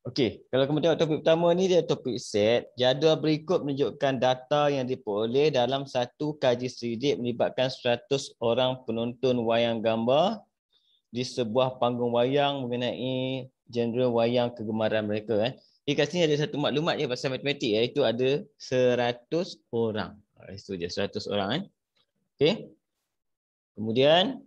Okey, kalau kamu tengok topik pertama ni dia topik set. Jadual berikut menunjukkan data yang diperoleh dalam satu kaji selidik melibatkan 100 orang penonton wayang gambar di sebuah panggung wayang mengenai genre wayang kegemaran mereka. Jadi kat sini ada satu maklumat je pasal matematik, iaitu ada 100 orang. Itu je 100 orang. Okey. Kemudian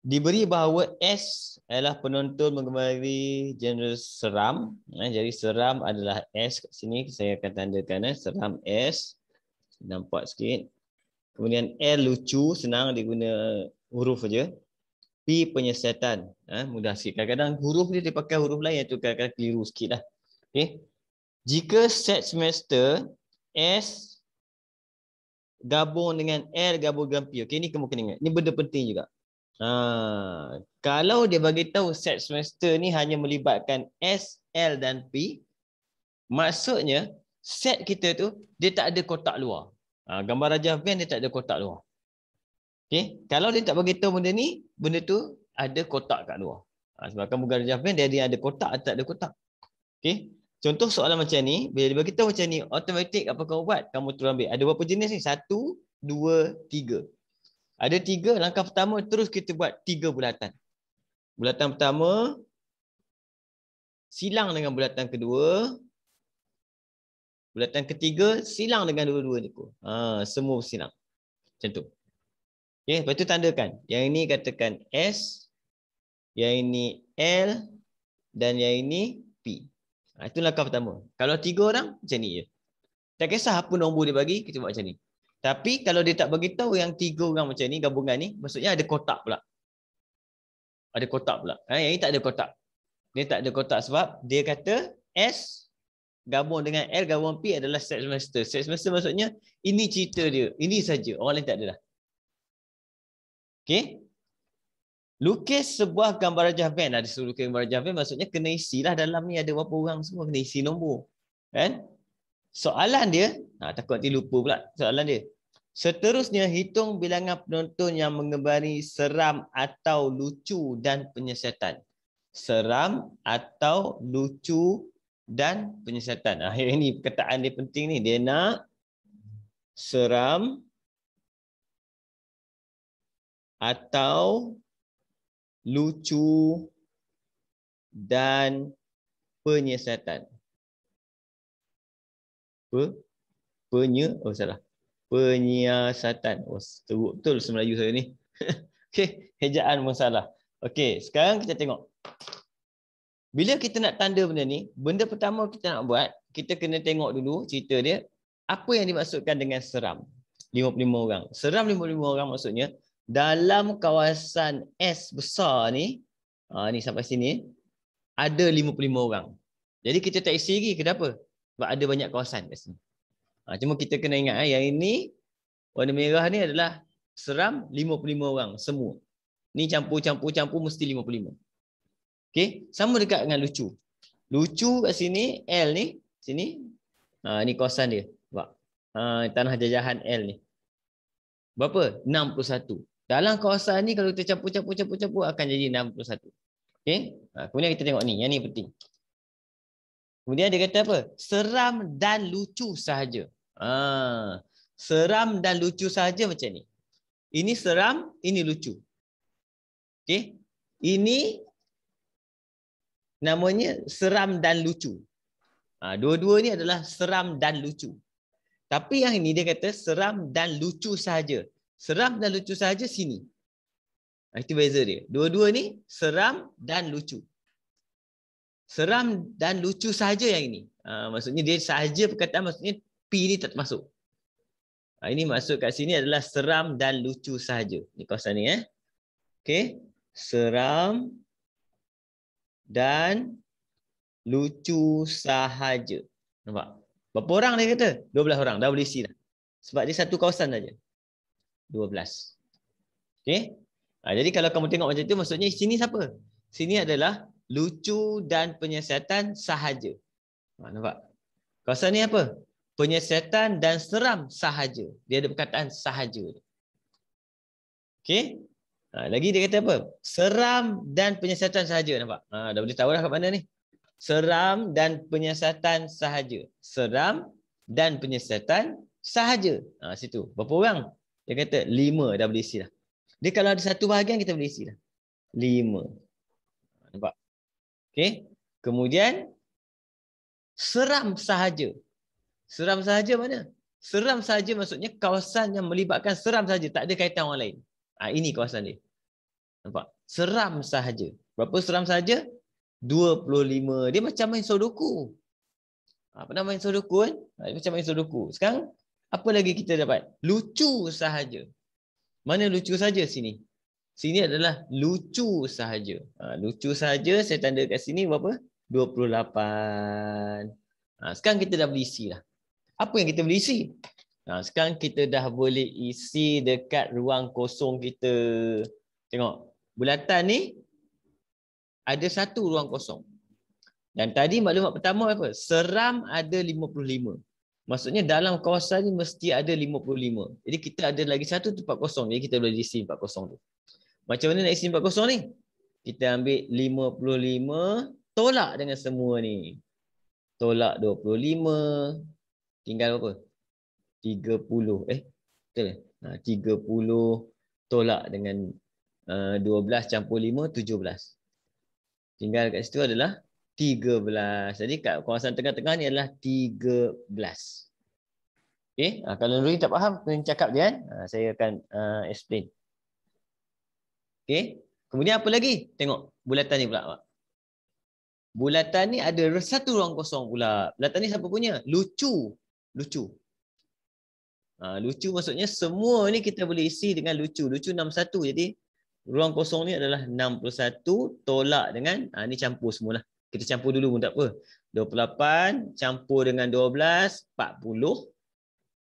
diberi bahawa S adalah penonton menggemari genre seram. Jadi seram adalah S kat sini. Saya akan tandakan seram S. Nampak sikit. Kemudian L lucu, senang diguna huruf saja. P penyiasatan. Mudah sikit. Kadang-kadang huruf dia pakai huruf lain, itu kadang-kadang keliru sikit lah. Okay. Jika set semester S gabung dengan L gabung dengan P. Okey, ni kamu kena ingat. Ni benda penting juga. Kalau dia bagi tahu set semester ni hanya melibatkan S, L dan P, maksudnya set kita tu dia tak ada kotak luar. Gambar Rajah Van dia tak ada kotak luar. Okey, kalau dia tak bagi tahu benda ni, benda tu ada kotak kat luar. Sebab kan gambar Rajah Van dia ada kotak atau tak ada kotak. Okey. Contoh soalan macam ni, bila dia bagi tahu macam ni, automatik apa kamu buat? Kamu terus ambil. Ada berapa jenis ni? 1, 2, 3. Ada 3, langkah pertama terus kita buat 3 bulatan. Bulatan pertama, silang dengan bulatan kedua. Bulatan ketiga, silang dengan dua-dua ni. Semua silang. Macam tu. Okay, lepas tu tandakan. Yang ini katakan S, yang ini L, dan yang ini P. Itu langkah pertama. Kalau 3 orang, macam ni je. Tak kisah apa nombor dia bagi, kita buat macam ni. Tapi kalau dia tak bagi tahu yang 3 orang macam ni, gabungan ni, maksudnya ada kotak pula. Ada kotak pula. Yang ini tak ada kotak. Dia tak ada kotak sebab dia kata S gabung dengan L gabung P adalah set semester. Set semester maksudnya ini cerita dia. Ini saja. Orang lain tak ada dah. Okey. Lukis sebuah gambar Rajah Van. Ada suruh lukis gambar Rajah Van maksudnya kena isilah dalam ni ada berapa orang semua, kena isi nombor. Kan? Soalan dia, takut nanti lupa pula soalan dia. Seterusnya, hitung bilangan penonton yang menggemari seram atau lucu dan penyiasatan. Seram atau lucu dan penyiasatan. Ini perkataan dia penting ni. Dia nak seram atau lucu dan penyiasatan. Penyiasatan. Teruk betul Melayu saya ni. Okey, ejaan pun salah. Okey, sekarang kita tengok. Bila kita nak tanda benda ni, benda pertama kita nak buat, kita kena tengok dulu cerita dia. Apa yang dimaksudkan dengan seram? 55 orang. Seram 55 orang maksudnya, dalam kawasan S besar ni, ni sampai sini, ada 55 orang. Jadi kita tak isi lagi. Kenapa? Sebab ada banyak kawasan kat sini. Cuma kita kena ingat yang ini warna merah ni adalah seram 55 orang semua. Ni campur mesti 55. Okey, sama dekat dengan lucu. Lucu kat sini L ni, sini. Ni kawasan dia. Nampak? Tanah jajahan L ni. Berapa? 61. Dalam kawasan ni kalau kita campur akan jadi 61. Okey? Kemudian kita tengok ni, yang ni penting. Kemudian dia kata apa? Seram dan lucu sahaja. Seram dan lucu sahaja macam ni. Ini seram, ini lucu. Okey? Ini namanya seram dan lucu. Dua-dua ni adalah seram dan lucu. Tapi yang ini dia kata seram dan lucu sahaja. Seram dan lucu sahaja sini. Itu beza dia. Dua-dua ni seram dan lucu. Seram dan lucu sahaja yang ini. Maksudnya dia sahaja perkataan, maksudnya P ni tak masuk. Ini maksud kat sini adalah seram dan lucu sahaja. Ni kawasan ni. Okey. Seram dan lucu sahaja. Nampak? Berapa orang dia kata? 12 orang. Dah boleh isi dah. Sebab dia satu kawasan saja. 12. Okey. Jadi kalau kamu tengok macam tu, maksudnya sini siapa? Sini adalah lucu dan penyiasatan sahaja. Nampak? Kawasan ni apa? Penyiasatan dan seram sahaja. Dia ada perkataan sahaja. Okey? Lagi dia kata apa? Seram dan penyiasatan sahaja. Nampak? Dah boleh tahu dah kat mana ni. Seram dan penyiasatan sahaja. Seram dan penyiasatan sahaja. Situ. Berapa orang? Dia kata 5 dah boleh isi dah. Dia kalau ada satu bahagian kita boleh isi dah. 5. Nampak? Okey. Kemudian seram sahaja. Seram sahaja mana? Seram sahaja maksudnya kawasan yang melibatkan seram sahaja, tak ada kaitan orang lain. Ini kawasan dia. Nampak? Seram sahaja. Berapa seram sahaja? 25. Dia macam main Sudoku. Pernah main Sudoku kan? Dia macam main Sudoku. Sekarang apa lagi kita dapat? Lucu sahaja. Mana lucu sahaja sini? Sini adalah lucu sahaja. Lucu sahaja saya tanda kat sini berapa? 28. Sekarang kita dah boleh isi lah. Apa yang kita boleh isi? Sekarang kita dah boleh isi dekat ruang kosong kita. Tengok. Bulatan ni ada satu ruang kosong. Dan tadi maklumat pertama apa? Seram ada 55. Maksudnya dalam kawasan ni mesti ada 55. Jadi kita ada lagi satu tempat kosong. Jadi kita boleh isi 40 tu. Macam mana nak isi 40 ni? Kita ambil 55 tolak dengan semua ni. Tolak 25. Tinggal berapa? 30. Betul? 30 tolak dengan 12 campur 5, 17. Tinggal kat situ adalah 13. Jadi kat kawasan tengah-tengah ni adalah 13. Okay? Kalau Nuri tak faham, kena cakap je kan. Saya akan explain. Okay? Kemudian apa lagi? Tengok bulatan ni pula. Bulatan ni ada satu ruang kosong pula. Bulatan ni siapa punya? Lucu. Lucu. Lucu maksudnya semua ni kita boleh isi dengan lucu. Lucu 61. Jadi ruang kosong ni adalah 61 tolak dengan, ni campur semualah. Kita campur dulu pun tak apa. 28 campur dengan 12, 40.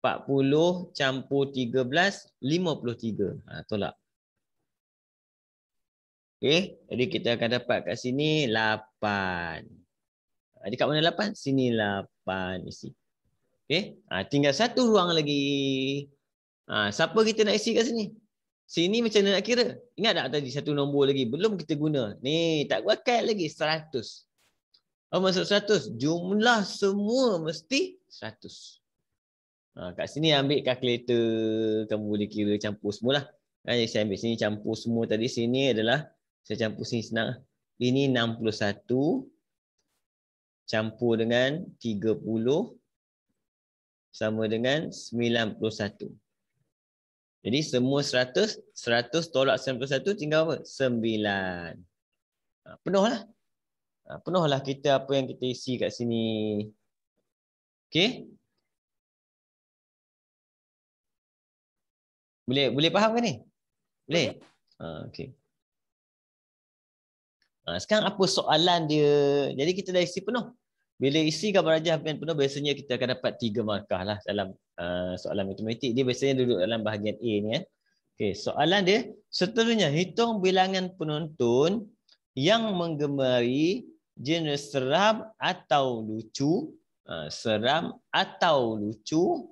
40 campur 13, 53. Tolak. Okey, jadi kita akan dapat kat sini 8. Jadi kat mana 8? Sini 8 isi. Okey, tinggal satu ruang lagi. Siapa kita nak isi kat sini? Sini macam mana nak kira? Ingat tak tadi satu nombor lagi? Belum kita guna. Ni tak pakai lagi 100. Maksud 100? Jumlah semua mesti 100. Kat sini ambil kalkulator. Kamu boleh kira campur semualah. Saya ambil sini campur semua tadi. Sini adalah, saya campur sini senang. Ini 61 campur dengan 30 sama dengan 91. Jadi semua 100, 100 tolak 91 tinggal apa? 9. Penuh lah. Penuh lah kita apa yang kita isi kat sini. Okey? Boleh faham kan ni? Boleh? Okey. Sekarang apa soalan dia? Jadi kita dah isi penuh. Bila isi gambar rajah penuh, biasanya kita akan dapat 3 markah lah dalam soalan matematik. Dia biasanya duduk dalam bahagian A ni. Okey, soalan dia, seterusnya hitung bilangan penonton yang menggemari jenis seram atau lucu, seram atau lucu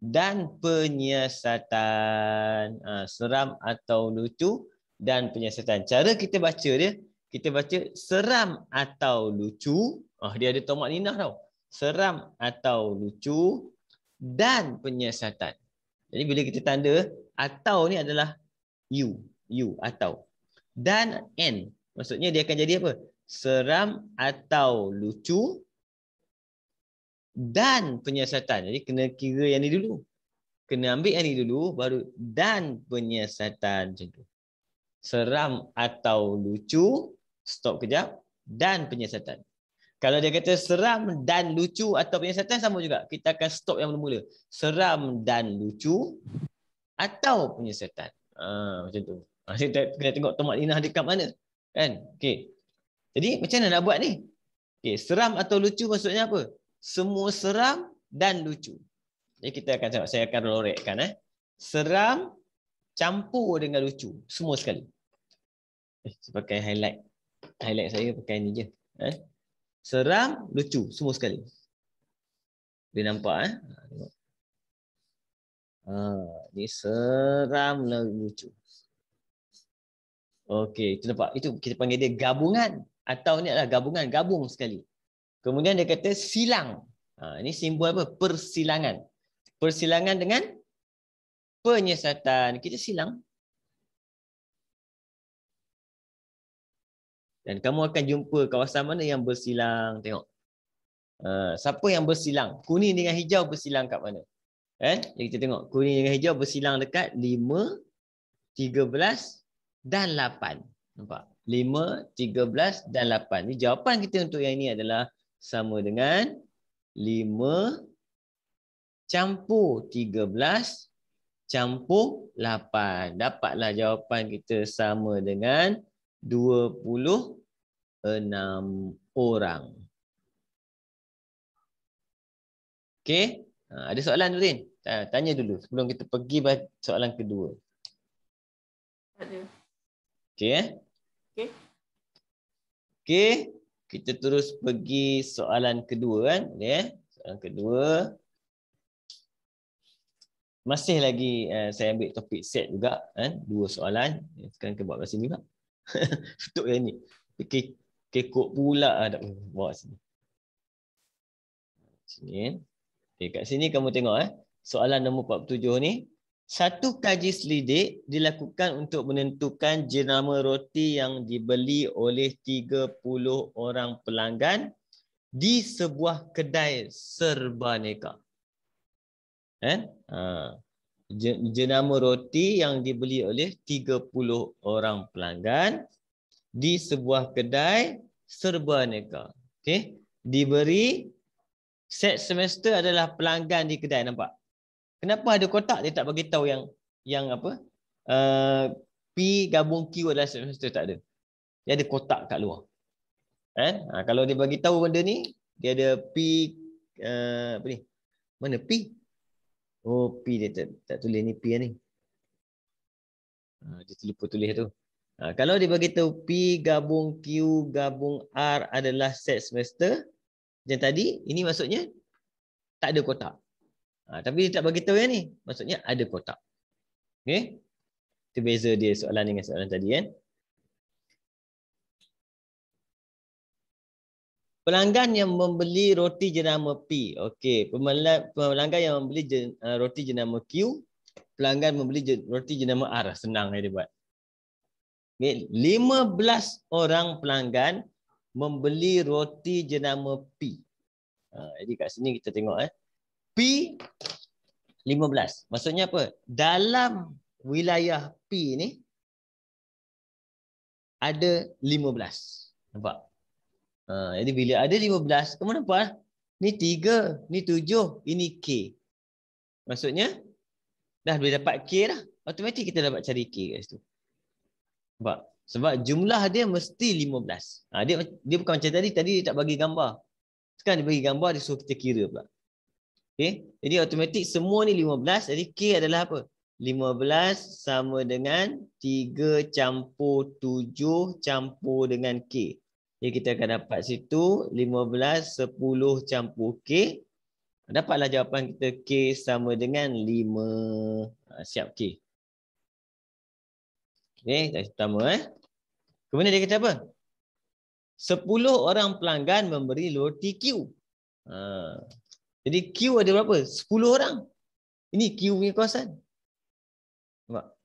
dan penyiasatan. Seram atau lucu dan penyiasatan. Cara kita baca dia, kita baca seram atau lucu. Dia ada tomak ninah tau. Seram atau lucu dan penyiasatan. Jadi bila kita tanda atau ni adalah U atau. Dan N. Maksudnya dia akan jadi apa? Seram atau lucu dan penyiasatan. Jadi kena kira yang ni dulu. Kena ambil yang ni dulu baru dan penyiasatan macam tu. Seram atau lucu, stop kejap, dan penyiasatan. Kalau dia kata seram dan lucu atau penyiasatan sama juga. Kita akan stop yang mula-mula. Seram dan lucu atau penyiasatan. Macam tu. Kita kena tengok tomak ninah dekat mana. Kan? Okey. Jadi macam mana nak buat ni? Okey, seram atau lucu maksudnya apa? Semua seram dan lucu. Jadi kita akan tengok, saya akan lorekkan. Seram campur dengan lucu. Semua sekali. Saya pakai highlight. Highlight saya pakai ni je. Seram, lucu. Semua sekali. Boleh nampak? Ni seram lah lucu. Okey, itu nampak. Itu kita panggil dia gabungan. Atau ni adalah gabungan, gabung sekali. Kemudian dia kata silang. Ini simbol apa? Persilangan. Persilangan dengan penyesatan. Kita silang. Dan kamu akan jumpa kawasan mana yang bersilang. Tengok. Siapa yang bersilang? Kuning dengan hijau bersilang kat mana? Jadi kita tengok. Kuning dengan hijau bersilang dekat 5, 13 dan 8. Nampak? 5, 13 dan 8. Ini jawapan kita untuk yang ini adalah sama dengan 5 campur 13 campur 8. Dapatlah jawapan kita sama dengan 26 orang. Okey? Ada soalan Nurin? Tanya dulu sebelum kita pergi soalan kedua. Ada. Okey. Okey. Okey, kita terus pergi soalan kedua kan? Soalan kedua. Masih lagi saya ambil topik set juga kan? 2 soalan. Sekarang kita bawa kat sini pula. Tutup yang ni. Kekok pula ada bawa sini. Sini. Okey, kat sini kamu tengok soalan nombor 47 ni. Satu kaji selidik dilakukan untuk menentukan jenama roti yang dibeli oleh 30 orang pelanggan di sebuah kedai serbaneka. Jenama roti yang dibeli oleh 30 orang pelanggan di sebuah kedai serbaneka. Okey, diberi set semester adalah pelanggan di kedai, nampak? Kenapa ada kotak dia tak bagi tahu yang apa? P gabung Q adalah set semester, tak ada. Dia ada kotak kat luar. Kalau dia bagi tahu benda ni, dia ada P apa ni? Mana P? Oh, P dia tak tulis ni P ni. Dia terlupa tulis tu. Kalau dia bagi tahu P gabung Q gabung R adalah set semester, macam tadi, ini maksudnya tak ada kotak. Tapi dia tak bagi tahu yang ni, maksudnya ada kotak. Okey? Itu beza dia soalan dengan soalan tadi kan. Pelanggan yang membeli roti jenama P. Okey, pelanggan yang membeli roti jenama Q, pelanggan membeli roti jenama R. Senang dia buat. Okay. 15 orang pelanggan membeli roti jenama P. Jadi kat sini kita tengok P 15. Maksudnya apa? Dalam wilayah P ni ada 15. Nampak? Jadi bila ada 15, kamu nampak? Ni 3, ni 7, ini K. Maksudnya dah boleh dapat K dah. Automatik kita dapat cari K kat situ. Nampak? Sebab jumlah dia mesti 15. Dia bukan macam tadi dia tak bagi gambar. Sekarang dia bagi gambar, dia suruh kita kira pula. Okay? Jadi automatik semua ni 15. Jadi K adalah apa? 15 sama dengan 3 campur 7 campur dengan K. Jadi kita akan dapat situ 15, 10 campur K. Dapatlah jawapan kita K sama dengan 5. Siap K. Okay, tadi pertama. Kemudian dia kata apa? 10 orang pelanggan memberi roti Q. Jadi Q ada berapa? 10 orang. Ini Q punya kawasan. Nampak?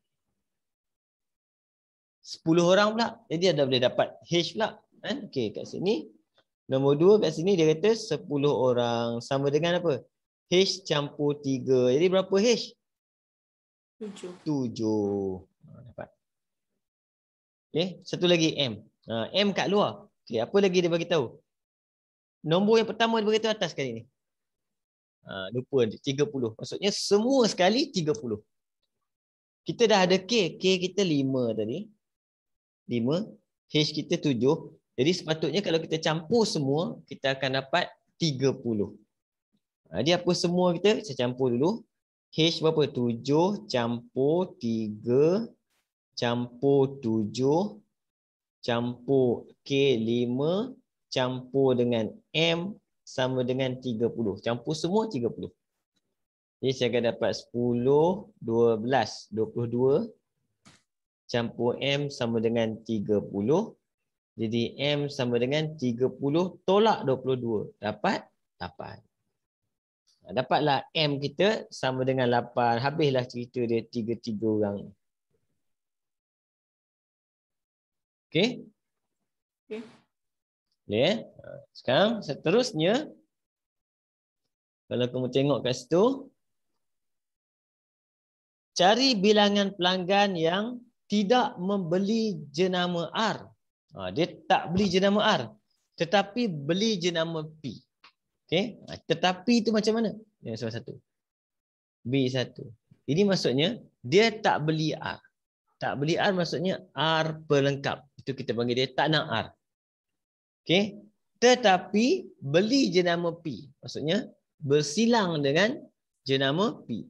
10 orang pula. Jadi ada boleh dapat H pula. Okey, kat sini. Nombor 2 kat sini dia kata 10 orang. Sama dengan apa? H campur 3. Jadi berapa H? 7. Dapat. Okey, satu lagi M. M kat luar. Okey, apa lagi dia bagi tahu? Nombor yang pertama dia bagi tahu atas kali ni. Lupa 30. Maksudnya semua sekali 30. Kita dah ada K. K kita 5 tadi. 5. H kita 7. Jadi sepatutnya kalau kita campur semua, kita akan dapat 30. Jadi apa semua kita? Saya campur dulu. H berapa? 7 campur 3 campur 7 campur K 5 campur dengan M sama dengan 30. Campur semua 30. Jadi saya akan dapat 10, 12, 22, campur M sama dengan 30. Jadi M sama dengan 30 tolak 22. Dapat? Dapat. Dapatlah M kita sama dengan 8. Habislah cerita dia 3 orang. Okey? Okey. Boleh? Sekarang seterusnya, kalau kamu tengok kat situ, cari bilangan pelanggan yang tidak membeli jenama R. Dia tak beli jenama R, tetapi beli jenama P. Okey? Tetapi itu macam mana? Yang salah satu. B1. Ini maksudnya dia tak beli R. Tak beli R maksudnya R pelengkap. Itu kita panggil dia tak nak R. Okey? Tetapi beli jenama P. Maksudnya bersilang dengan jenama P.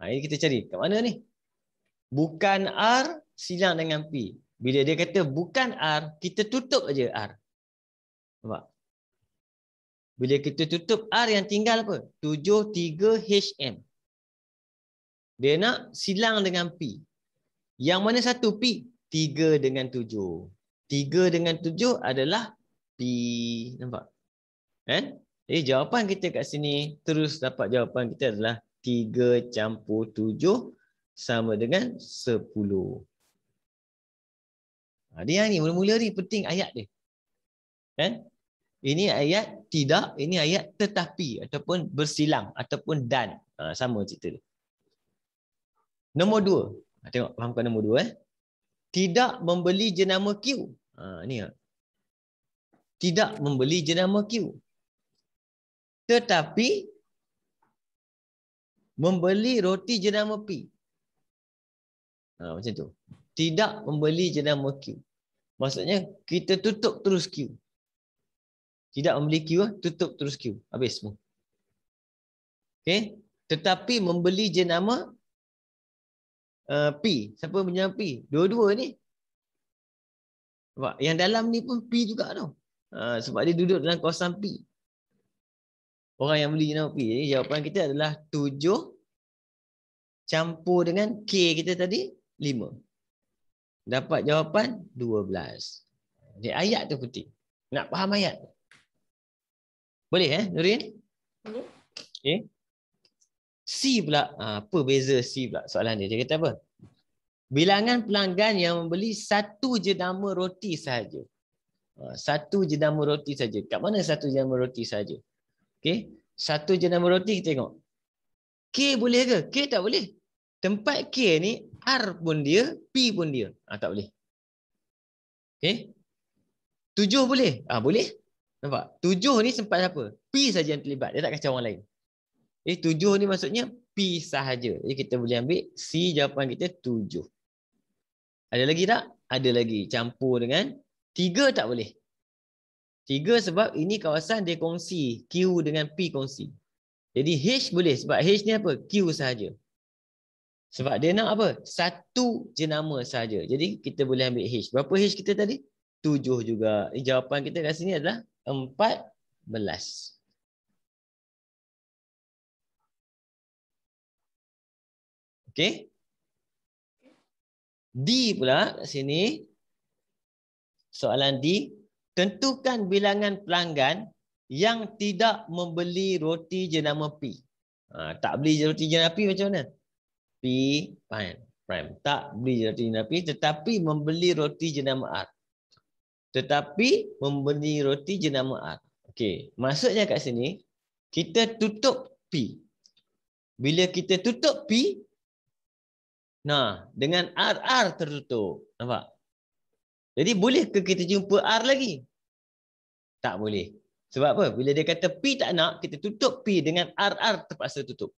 Ini kita cari. Kat mana ni? Bukan R silang dengan P. Bila dia kata bukan R, kita tutup aja R. Nampak? Bila kita tutup R, yang tinggal apa? 73HM. Dia nak silang dengan P. Yang mana satu P? 3 dengan 7. 3 dengan 7 adalah P. Nampak? Kan? Jadi jawapan kita kat sini, terus dapat jawapan kita adalah 3 campur 7 sama dengan 10. Dia yang ni, mula-mula ni penting ayat dia. Kan? Ini ayat tidak, ini ayat tetapi ataupun bersilang ataupun dan. Sama cerita dia. Nombor 2. Tengok, fahamkan nombor 2. Tidak membeli jenama Q. Ni. Tidak membeli jenama Q. Tetapi membeli roti jenama P. Macam tu. Tidak membeli jenama Q. Maksudnya kita tutup terus Q. Tidak membeli Q, tutup terus Q. Habis semua. Okey. Tetapi membeli jenama P. Siapa jenama P? Dua-dua ni. Sebab yang dalam ni pun P juga tau. Sebab dia duduk dalam kawasan P. Orang yang beli jenama P. Jadi jawapan kita adalah 7 campur dengan K kita tadi 5. Dapat jawapan 12. Jadi ayat tu penting. Nak faham ayat. Boleh Nurin? Boleh. Okay. C pula. Apa beza C pula soalan dia? Dia kata apa? Bilangan pelanggan yang membeli satu jenama roti sahaja. Satu jenama roti saja. Kat mana satu jenama roti saja? Okey. Satu jenama roti kita tengok. K boleh ke? K tak boleh. Tempat K ni R pun dia, P pun dia. Tak boleh. Okey. 7 boleh? Boleh. Nampak? 7 ni sempat apa? P saja yang terlibat. Dia tak kacau orang lain. 7 ni maksudnya P sahaja. Jadi kita boleh ambil C, jawapan kita 7. Ada lagi tak? Ada lagi. Campur dengan 3 tak boleh. 3 sebab ini kawasan dia kongsi. Q dengan P kongsi. Jadi H boleh sebab H ni apa? Q sahaja. Sebab dia nak apa? Satu jenama sahaja. Jadi kita boleh ambil H. Berapa H kita tadi? 7 juga. Jawapan kita kat sini adalah 14. Okey. D pula kat sini. Soalan D. Tentukan bilangan pelanggan yang tidak membeli roti jenama P. Tak beli roti jenama P macam mana? P prime. Tak beli roti jenama P tetapi membeli roti jenama R. Tetapi membeli roti jenama R. Okey, maksudnya kat sini kita tutup P. Bila kita tutup P, dengan R tertutup. Nampak? Jadi boleh ke kita jumpa R lagi? Tak boleh. Sebab apa? Bila dia kata P tak nak, kita tutup P dengan R terpaksa tutup.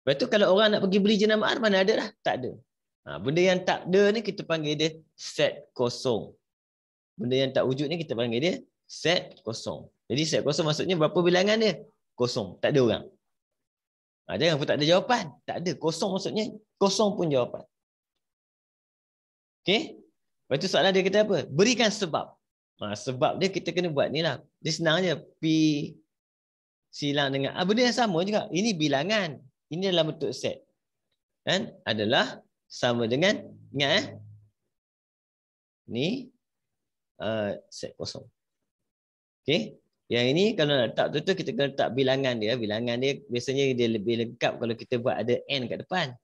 Lepas tu kalau orang nak pergi beli jenama R, mana ada dah? Tak ada. Benda yang tak ada ni kita panggil dia set kosong. Benda yang tak wujud ni kita panggil dia set kosong. Jadi set kosong maksudnya berapa bilangan dia? Kosong. Tak ada orang. Jangan pun tak ada jawapan. Tak ada. Kosong maksudnya kosong pun jawapan. Okey? Lepas tu soalan dia kata apa? Berikan sebab. Sebab dia kita kena buat ni lah. Dia senang je. P silang dengan benda yang sama juga. Ini bilangan. Ini dalam bentuk set. Kan? Adalah sama dengan, ingat ni set kosong. Okey. Yang ini kalau nak letak betul kita kena letak bilangan dia. Bilangan dia biasanya dia lebih lengkap kalau kita buat ada n kat depan.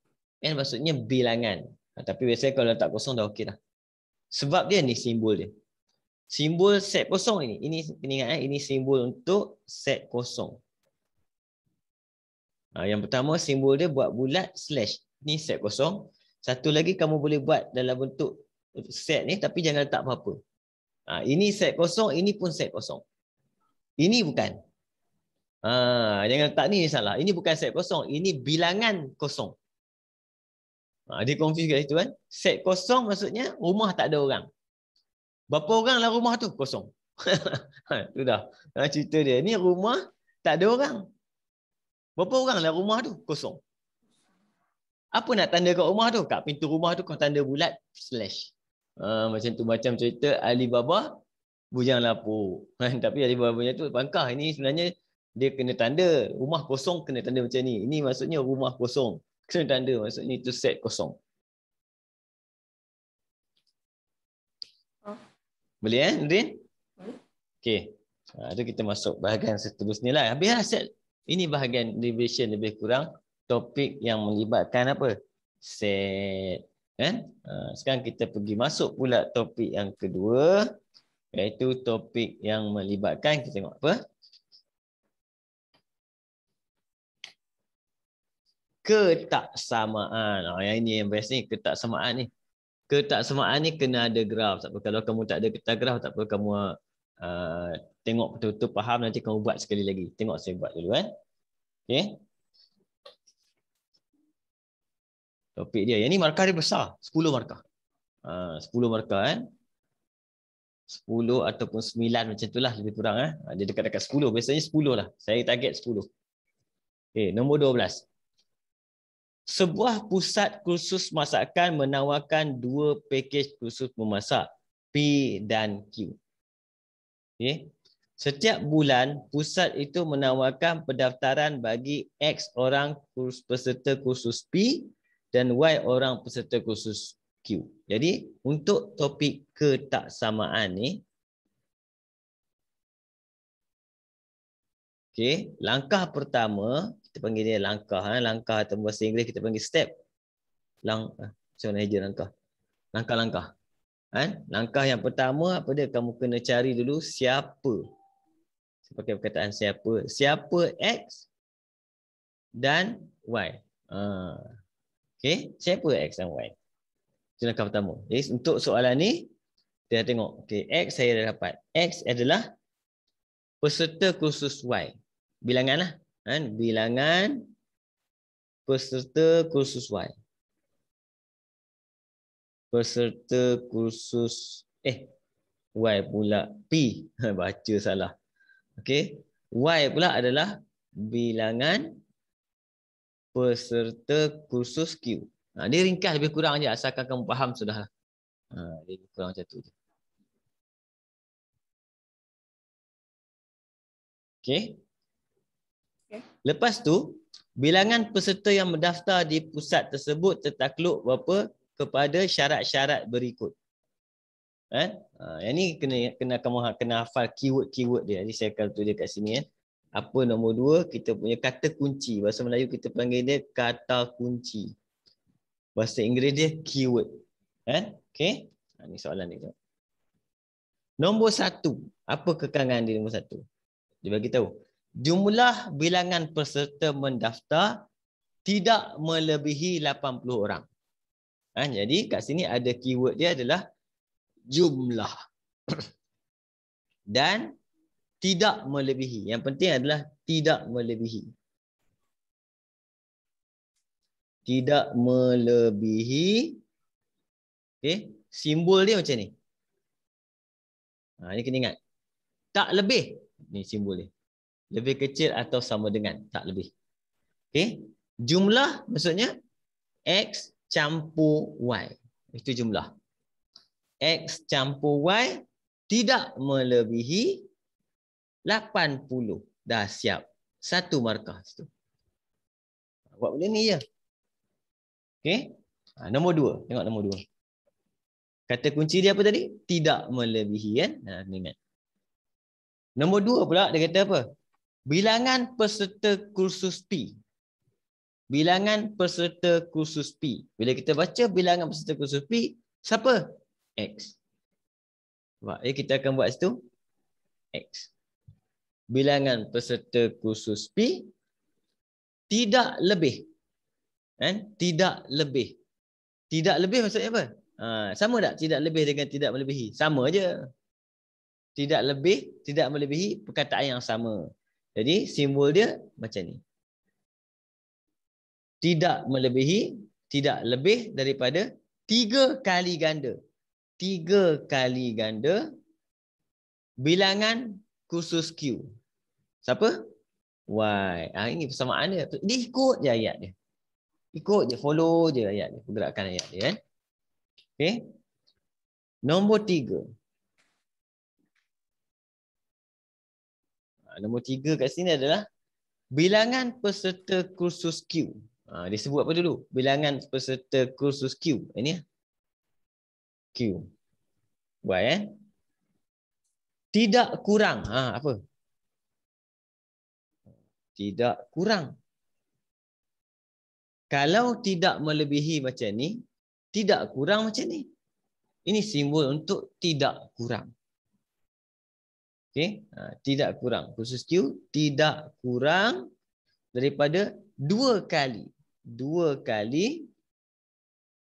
N maksudnya bilangan. Tapi biasanya kalau letak kosong dah okey dah. Sebab dia ni simbol dia. Simbol set kosong ini kena ingat ini simbol untuk set kosong. Yang pertama simbol dia buat bulat slash. Ni set kosong. Satu lagi kamu boleh buat dalam bentuk set ni tapi jangan letak apa-apa. Ini set kosong, ini pun set kosong. Ini bukan. Jangan letak ni salah. Ini bukan set kosong, ini bilangan kosong. Dia confuse kat situ kan. Set kosong maksudnya rumah tak ada orang. Berapa orang dalam rumah tu? Kosong. Tu dah. Cerita dia. Ni rumah tak ada orang. Berapa orang dalam rumah tu? Kosong. Apa nak tanda kat rumah tu? Kat pintu rumah tu kau tanda bulat slash. Macam tu, macam cerita Alibaba bujang lapuk. Tapi Alibaba tu bangkah. Ini sebenarnya dia kena tanda. Rumah kosong kena tanda macam ni. Ini maksudnya rumah kosong. Kena tanda. Maksudnya itu set kosong. Boleh Nurdin? Okey. Itu kita masuk bahagian seterusnya lah. Habis lah set. Ini bahagian division lebih kurang. Topik yang melibatkan apa? Set. Kan? Sekarang kita pergi masuk pula topik yang kedua. Iaitu topik yang melibatkan, kita tengok apa? Ketaksamaan. Yang ini yang best ni, ketaksamaan ni. Ketaksamaan ni kena ada graf. Tak apa, kalau kamu tak ada graf, tak apa kamu tengok betul-betul faham, nanti kamu buat sekali lagi. Tengok saya buat dulu kan. Okey. Topik dia. Yang ni markah dia besar. 10 markah. 10 markah kan. 10 ataupun 9 macam itulah lebih kurang. Dia dekat-dekat 10. Biasanya 10 lah. Saya target 10. Okey, nombor 12. Sebuah pusat kursus masakan menawarkan 2 pakej kursus memasak, P dan Q. Okey. Setiap bulan, pusat itu menawarkan pendaftaran bagi X orang peserta kursus P dan Y orang peserta kursus Q. Jadi, untuk topik ketaksamaan ni, okey, langkah pertama, kita panggil dia langkah. Langkah atau bahasa Inggeris kita panggil step. Macam mana je langkah? Langkah-langkah. Langkah yang pertama, apa dia? Kamu kena cari dulu siapa. Saya pakai perkataan siapa. Siapa X dan Y. Okey, siapa X dan Y? Itu langkah pertama. Jadi untuk soalan ni, kita tengok. Okey, X saya dah dapat. X adalah peserta kursus Y. Bilangan lah. Bilangan peserta kursus Y. Peserta kursus Y pula P. Baca salah. Okey. Y pula adalah bilangan peserta kursus Q. Dia ringkas lebih kurang je, asalkan kamu faham sudahlah. Dia lebih kurang macam tu je. Okey. Lepas tu, bilangan peserta yang mendaftar di pusat tersebut tertakluk kepada syarat-syarat berikut. Yang ni kena kamu kena hafal keyword dia. Jadi saya akan tulis kat sini. Apa nombor 2? Kita punya kata kunci. Bahasa Melayu kita panggil dia kata kunci. Bahasa Inggeris dia keyword. Okey. Ini soalan ni. Nombor 1. Apa kekangan di nombor 1? Dia bagi tahu. Jumlah bilangan peserta mendaftar tidak melebihi 80 orang. Jadi kat sini ada keyword dia adalah jumlah. Dan tidak melebihi. Yang penting adalah tidak melebihi. Tidak melebihi. Okey, simbol dia macam ni. Ini kena ingat. Tak lebih. Ni simbol dia. Lebih kecil atau sama dengan, tak lebih. Okey. Jumlah maksudnya X campur Y. Itu jumlah. X campur Y tidak melebihi 80. Dah siap. 1 markah situ. Buat benda ni je. Okey. Nombor 2. Tengok nombor 2. Kata kunci dia apa tadi? Tidak melebihi kan? Ingat. Nombor 2 pula dia kata apa? Bilangan peserta kursus P. Bilangan peserta kursus P. Bila kita baca bilangan peserta kursus P, siapa? X. Sebab kita akan buat situ X. Bilangan peserta kursus P tidak lebih. Kan? Tidak lebih. Tidak lebih maksudnya apa? Sama tak? Tidak lebih dengan tidak melebihi. Sama je. Tidak lebih, tidak melebihi perkataan yang sama. Jadi simbol dia macam ni. Tidak melebihi, tidak lebih daripada 3 kali ganda. 3 kali ganda bilangan kursus Q. Siapa? Y. Ini persamaan dia. Dia ikut je ayat dia. Ikut je, follow je ayat dia. Pergerakan ayat dia. Okey. Nombor 3. Nombor 3 kat sini adalah bilangan peserta kursus Q. Dia sebut apa dulu? Bilangan peserta kursus Q. Ini Q. Y. Tidak kurang. Apa? Tidak kurang. Kalau tidak melebihi macam ni, tidak kurang macam ni. Ini simbol untuk tidak kurang. Okey, tidak kurang. Kursus Q tidak kurang daripada 2 kali. 2 kali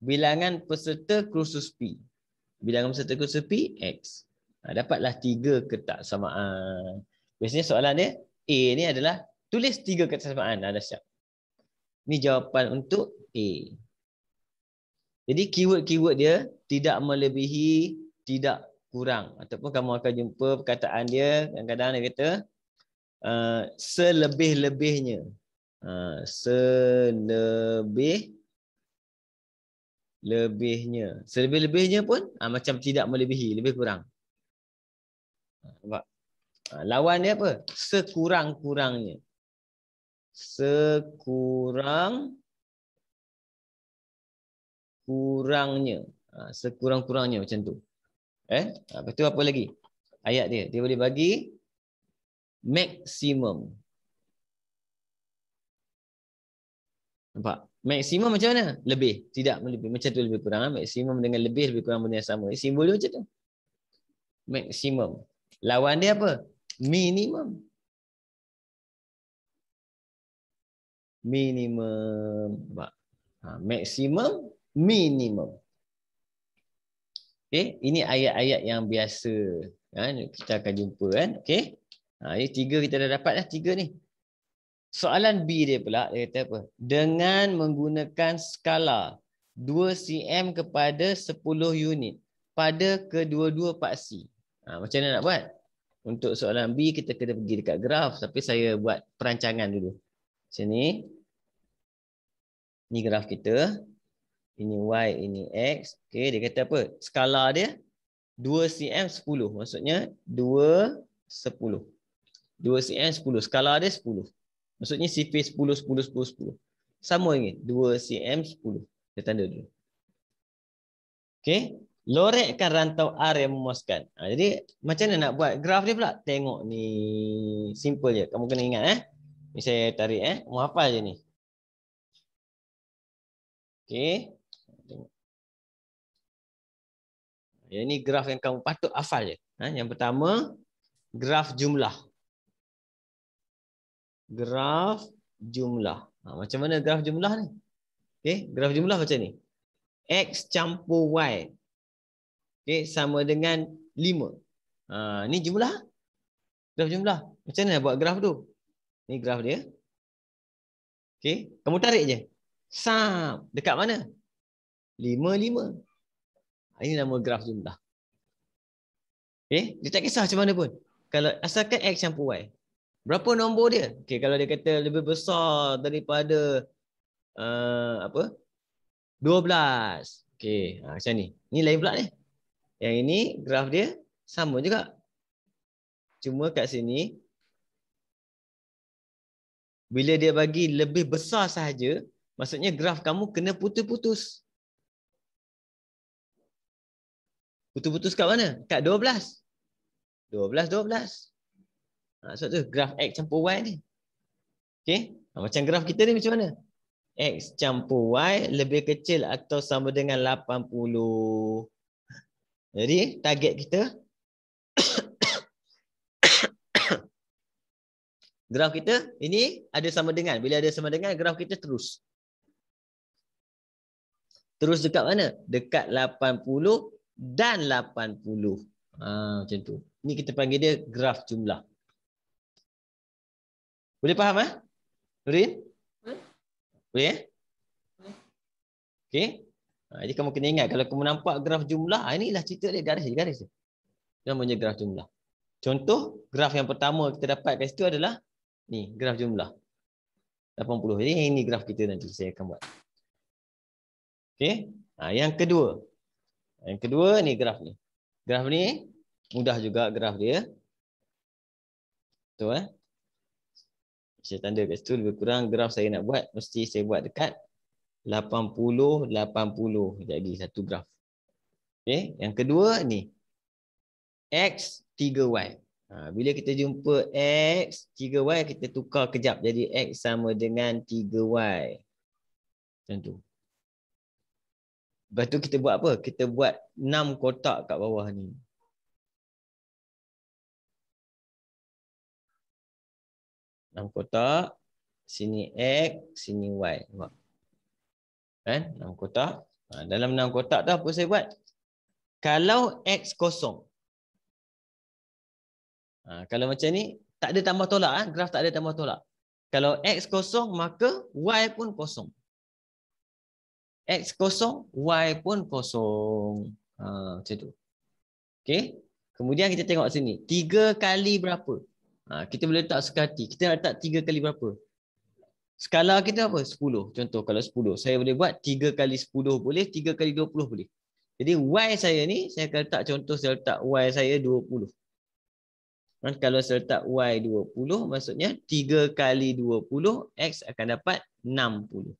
bilangan peserta kursus P. Bilangan peserta kursus P, X. Dapatlah 3 ketaksamaan. Biasanya soalan dia, A ni adalah tulis 3 ketaksamaan. Dah siap. Ini jawapan untuk A. Jadi keyword-keyword dia tidak melebihi, tidak kurang. Ataupun kamu akan jumpa perkataan dia, kadang-kadang dia kata selebih-lebihnya. Selebih-lebihnya. Selebih-lebihnya pun macam tidak melebihi, lebih kurang. Nampak? Lawan dia apa? Sekurang-kurangnya. Sekurang-kurangnya. Sekurang-kurangnya macam tu. Lepas tu apa lagi? Ayat dia. Dia boleh bagi maksimum. Nampak? Maksimum macam mana? Lebih. Tidak melebihi. Macam tu lebih kurang. Maksimum dengan lebih kurang benda yang sama. Simbol dia macam tu. Maksimum. Lawan dia apa? Minimum. Minimum. Maksimum, minimum. Okay, ini ayat-ayat yang biasa kan, kita akan jumpa kan. Okay, ini 3 kita dah dapat dah 3 ni. Soalan B dia pula, dia kata apa? Dengan menggunakan skala 2 cm kepada 10 unit pada kedua-dua paksi. Macam mana nak buat? Untuk soalan B kita kena pergi dekat graf, tapi saya buat perancangan dulu. Macam ni. Ni graf kita. Ini Y, ini X. Okey, dia kata apa? Skala dia 2 cm 10. Maksudnya 2, 10. 2 cm 10. Skala dia 10. Maksudnya sifir 10, 10, 10, 10. Sama ni. 2 cm 10. Kita tanda dulu. Okey. Lorekkan rantau R yang memuaskan. Jadi macam mana nak buat graf dia pula? Tengok ni. Simple je. Kamu kena ingat Ni saya tarik Kamu hafal je ni. Okey. Ini graf yang kamu patut hafal je. Yang pertama, graf jumlah. Graf jumlah. Macam mana graf jumlah ni? Okay, graf jumlah macam ni. X campur Y. Okay, sama dengan 5. Ni jumlah. Graf jumlah. Macam mana buat graf tu? Ni graf dia. Okay, kamu tarik je. Sam. Dekat mana? 5, 5. Ini nama graf jumlah. Okay, dia tak kisah macam mana pun. Kalau asalkan X campur Y. Berapa nombor dia? Okay, kalau dia kata lebih besar daripada 12. Okay, macam ni. Ni lain pula ni. Yang ini graf dia sama juga. Cuma kat sini, bila dia bagi lebih besar sahaja, maksudnya graf kamu kena putus-putus. Putus-putus kat mana? Kat 12. 12, 12. Sebab tu graf X campur Y ni. Okay. Macam graf kita ni macam mana? X campur Y lebih kecil atau sama dengan 80. Jadi target kita graf kita ini ada sama dengan. Bila ada sama dengan, graf kita terus. Terus dekat mana? Dekat 80 dan 80. Macam tu. Ini kita panggil dia graf jumlah. Boleh faham Nurin? Boleh Okey. Jadi kamu kena ingat kalau kamu nampak graf jumlah, inilah cerita dia, garis dia. Namanya graf jumlah. Contoh graf yang pertama kita dapat kat situ adalah ni, graf jumlah 80. Jadi ini graf kita nanti saya akan buat. Okey. Yang kedua. Yang kedua ni graf ni. Graf ni mudah juga graf dia. Betul Saya tanda kat situ lebih kurang graf saya nak buat mesti saya buat dekat 80 80. Jadi satu graf. Okey, yang kedua ni X 3Y. Bila kita jumpa X 3Y kita tukar kejap jadi X sama dengan 3Y. Macam tu. Lepas tu kita buat apa? Kita buat 6 kotak kat bawah ni. Enam kotak. Sini X, sini Y. Nampak? Kan? 6 kotak. Dalam 6 kotak tu apa saya buat? Kalau X kosong. Kalau macam ni, tak ada tambah tolak. Graf tak ada tambah tolak. Kalau X kosong, maka Y pun kosong. X kosong, Y pun kosong. Macam tu. Okey. Kemudian kita tengok sini. 3 kali berapa? Kita boleh letak sekati. Kita nak letak 3 kali berapa? Skala kita apa? 10. Contoh kalau 10. Saya boleh buat 3 kali 10 boleh. 3 kali 20 boleh. Jadi Y saya ni, saya akan letak contoh saya letak Y saya 20. Kalau saya letak Y 20, maksudnya 3 kali 20, X akan dapat 60.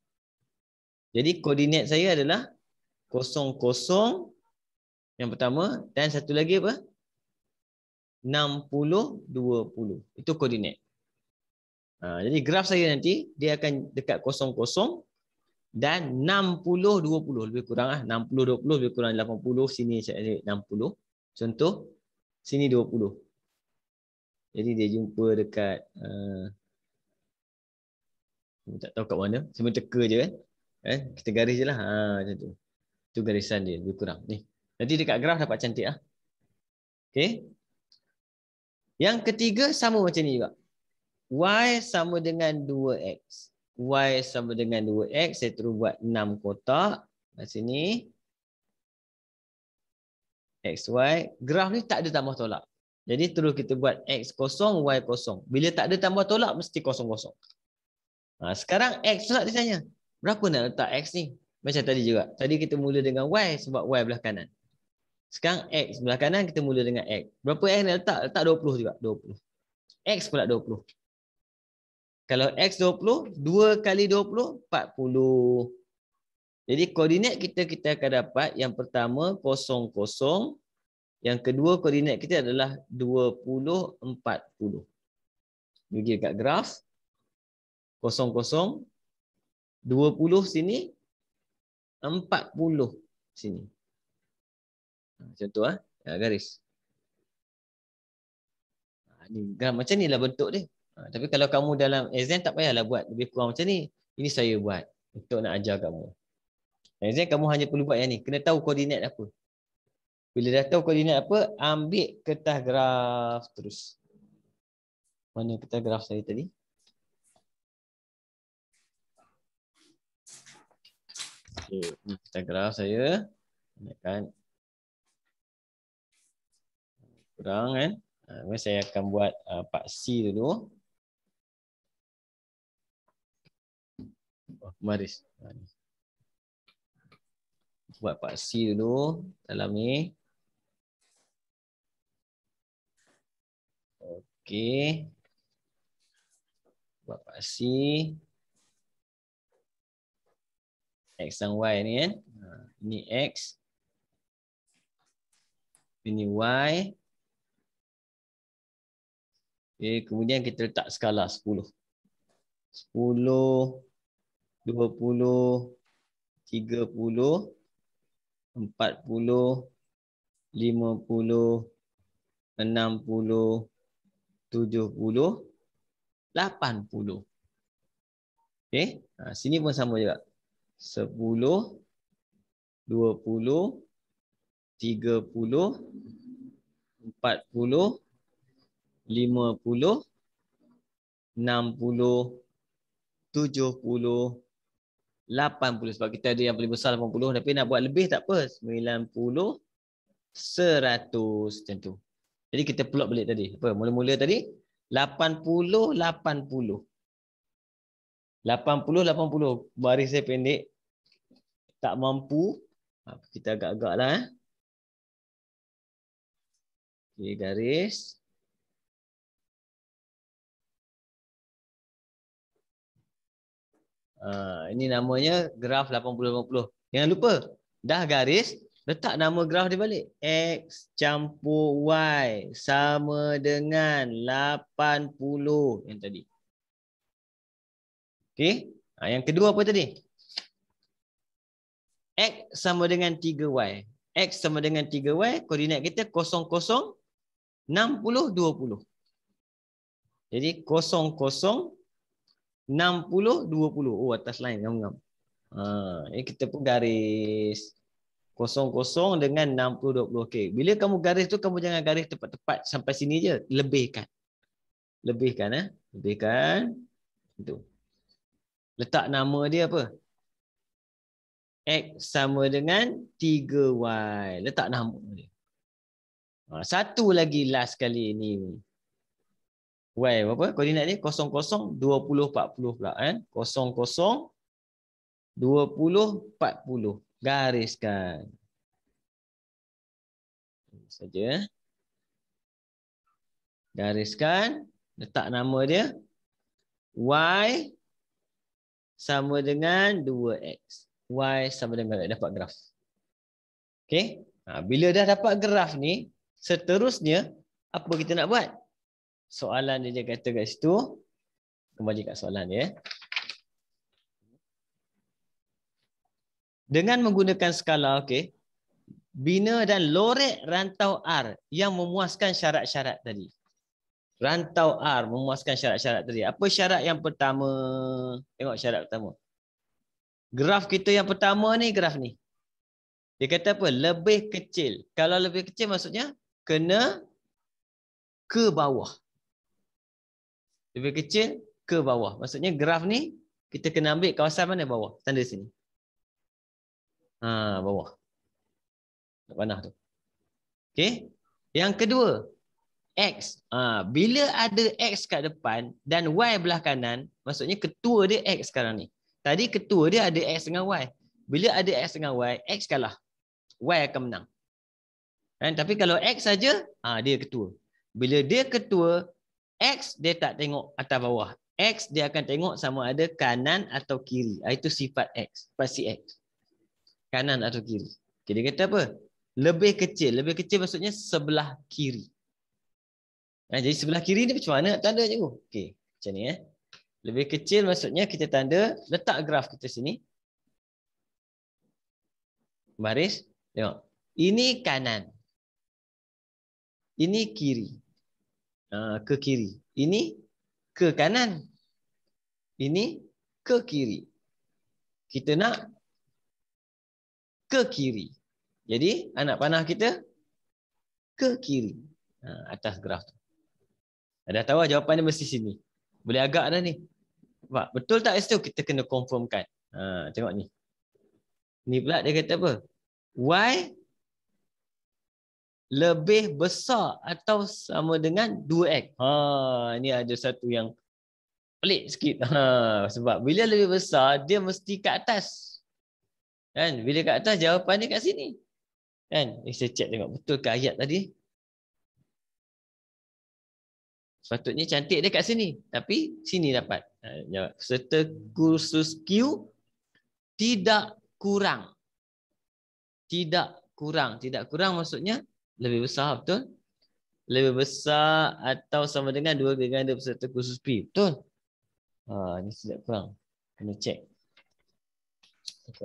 Jadi koordinat saya adalah 0, 0 yang pertama dan satu lagi apa? 60, 20. Itu koordinat. Jadi graf saya nanti dia akan dekat 0, 0 dan 60, 20. Lebih kurang 60, 20 lebih kurang 80. Sini saya 60. Contoh, sini 20. Jadi dia jumpa dekat tak tahu kat mana. Cuma teka je kan. Kita garis je lah. Macam tu. Itu garisan dia lebih kurang. Ni. Nanti dekat graf dapat cantik lah. Okey. Yang ketiga sama macam ni juga. Y sama dengan 2X. Y sama dengan 2X. Saya terus buat 6 kotak. Kat sini. XY. Graf ni tak ada tambah tolak. Jadi terus kita buat X kosong, Y kosong. Bila tak ada tambah tolak, mesti kosong kosong. Sekarang X pula dia tanya. Berapa nak letak X ni? Macam tadi juga. Tadi kita mula dengan Y sebab Y belah kanan. Sekarang X belah kanan kita mula dengan X. Berapa X nak letak? Letak 20 juga. 20. X pula 20. Kalau X 20, 2 kali 20, 40. Jadi koordinat kita akan dapat yang pertama 0, 0. Yang kedua koordinat kita adalah 20, 40. Pergi dekat graf. 0, 0. 20 sini. 40 sini. Macam tu garis. Macam ni lah bentuk dia. Tapi kalau kamu dalam exam tak payahlah buat lebih kurang macam ni. Ini saya buat untuk nak ajar kamu. Exam kamu hanya perlu buat yang ni. Kena tahu koordinat apa. Bila dah tahu koordinat apa, ambil kertas graf terus. Mana kertas graf saya tadi? Okay, ini kertas graf saya. Kan? Kurang kan? Saya akan buat part C dulu. Maris. Buat part C dulu dalam ni. Okey. Buat part C. X dan Y ni kan. Ini X. Ini Y. Okay, kemudian kita letak skala 10. 10, 20, 30, 40, 50, 60, 70, 80. Okey, sini pun sama juga. 10, 20, 30, 40, 50, 60, 70, 80. Sebab kita ada yang paling besar 80. Tapi nak buat lebih tak apa. 90, 100 macam tu. Jadi kita plot balik tadi. Apa? Mula-mula tadi 80, 80. 80, 80. Baris saya pendek. Tak mampu. Kita agak-agak lah. Okay, garis. Ini namanya graf 80-80. Jangan lupa. Dah garis. Letak nama graf dia balik. X campur Y sama dengan 80. Yang tadi. Okey. Yang kedua apa tadi? X sama dengan 3Y. X sama dengan 3Y. Koordinat kita 00, 60, 20. Jadi 00, 60, 20. Oh, atas line. Ngam-ngam. Ini kita pun garis. 00 dengan 60, 20. Okey. Bila kamu garis tu, kamu jangan garis tepat-tepat sampai sini je. Lebihkan. Lebihkan. Lebihkan. Itu. Letak nama dia apa? X sama dengan 3Y. Letak nama dia. Satu lagi last kali ni. Y berapa? Koordinat ni 00, 20, 40 pula. 00, 20, 40. Gariskan. Saja. Gariskan. Letak nama dia. Y sama dengan 2X. Y sama dengan dapat graf. Okey. Bila dah dapat graf ni, seterusnya apa kita nak buat? Soalan dia kata kat situ. Kembali kat soalan dia. Dengan menggunakan skala, okey. Bina dan lorek rantau R yang memuaskan syarat-syarat tadi. Rantau R memuaskan syarat-syarat tadi. Apa syarat yang pertama? Tengok syarat pertama. Graf kita yang pertama ni, graf ni. Dia kata apa? Lebih kecil. Kalau lebih kecil maksudnya kena ke bawah. Lebih kecil ke bawah. Maksudnya graf ni kita kena ambil kawasan mana bawah? Tanda sini. Bawah. Tak panah tu. Okey. Yang kedua, X. Bila ada X kat depan dan Y belah kanan, maksudnya ketua dia X sekarang ni. Tadi ketua dia ada X dengan Y. Bila ada X dengan Y, X kalah. Y akan menang. Tapi kalau X saja, dia ketua. Bila dia ketua, X dia tak tengok atas bawah. X dia akan tengok sama ada kanan atau kiri. Itu sifat X. Pasti X. Kanan atau kiri. Okay, dia kata apa? Lebih kecil. Lebih kecil maksudnya sebelah kiri. Jadi sebelah kiri ni macam mana nak tanda cikgu? Okey, macam ni Lebih kecil maksudnya kita tanda, letak graf kita sini. Baris. Tengok. Ini kanan. Ini kiri. Ke kiri. Ini ke kanan. Ini ke kiri. Kita nak ke kiri. Jadi anak panah kita ke kiri. Atas graf tu. Dah tahu jawapan dia mesti sini. Boleh agak dah ni. Betul tak itu kita kena confirmkan. Tengok ni. Ni pula dia kata apa? Y lebih besar atau sama dengan 2X. Ni ada satu yang pelik sikit. Sebab bila lebih besar, dia mesti kat atas. Kan? Bila kat atas, jawapan dia kat sini. Kan? Saya cek tengok betul ke ayat tadi. Sepatutnya cantik dia kat sini. Tapi sini dapat. Serta kursus Q tidak kurang. Tidak kurang. Tidak kurang maksudnya Lebih besar, betul? Lebih besar atau sama dengan 2 ganda peserta kursus P. Betul? Ni tidak kurang. Kena cek.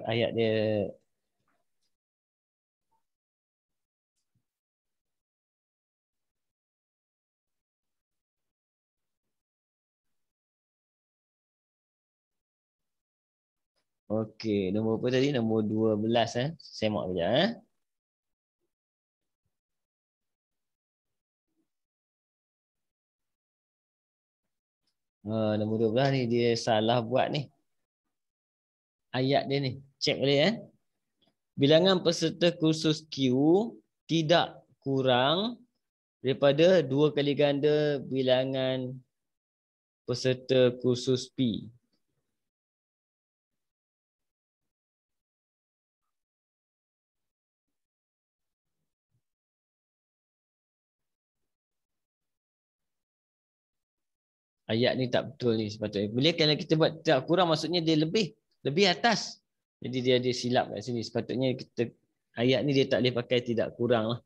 Ayat dia. Okey, nombor apa tadi? Nombor 12 Semak sekejap nombor 12 ni dia salah buat ni. Ayat dia ni. Cek boleh Bilangan peserta kursus Q tidak kurang daripada 2 kali ganda bilangan peserta kursus P. Ayat ni tak betul ni sepatutnya. Bila kalau kita buat tak kurang maksudnya dia lebih atas. Jadi dia ada silap kat sini. Sepatutnya kita ayat ni dia tak boleh pakai tidak kurang lah.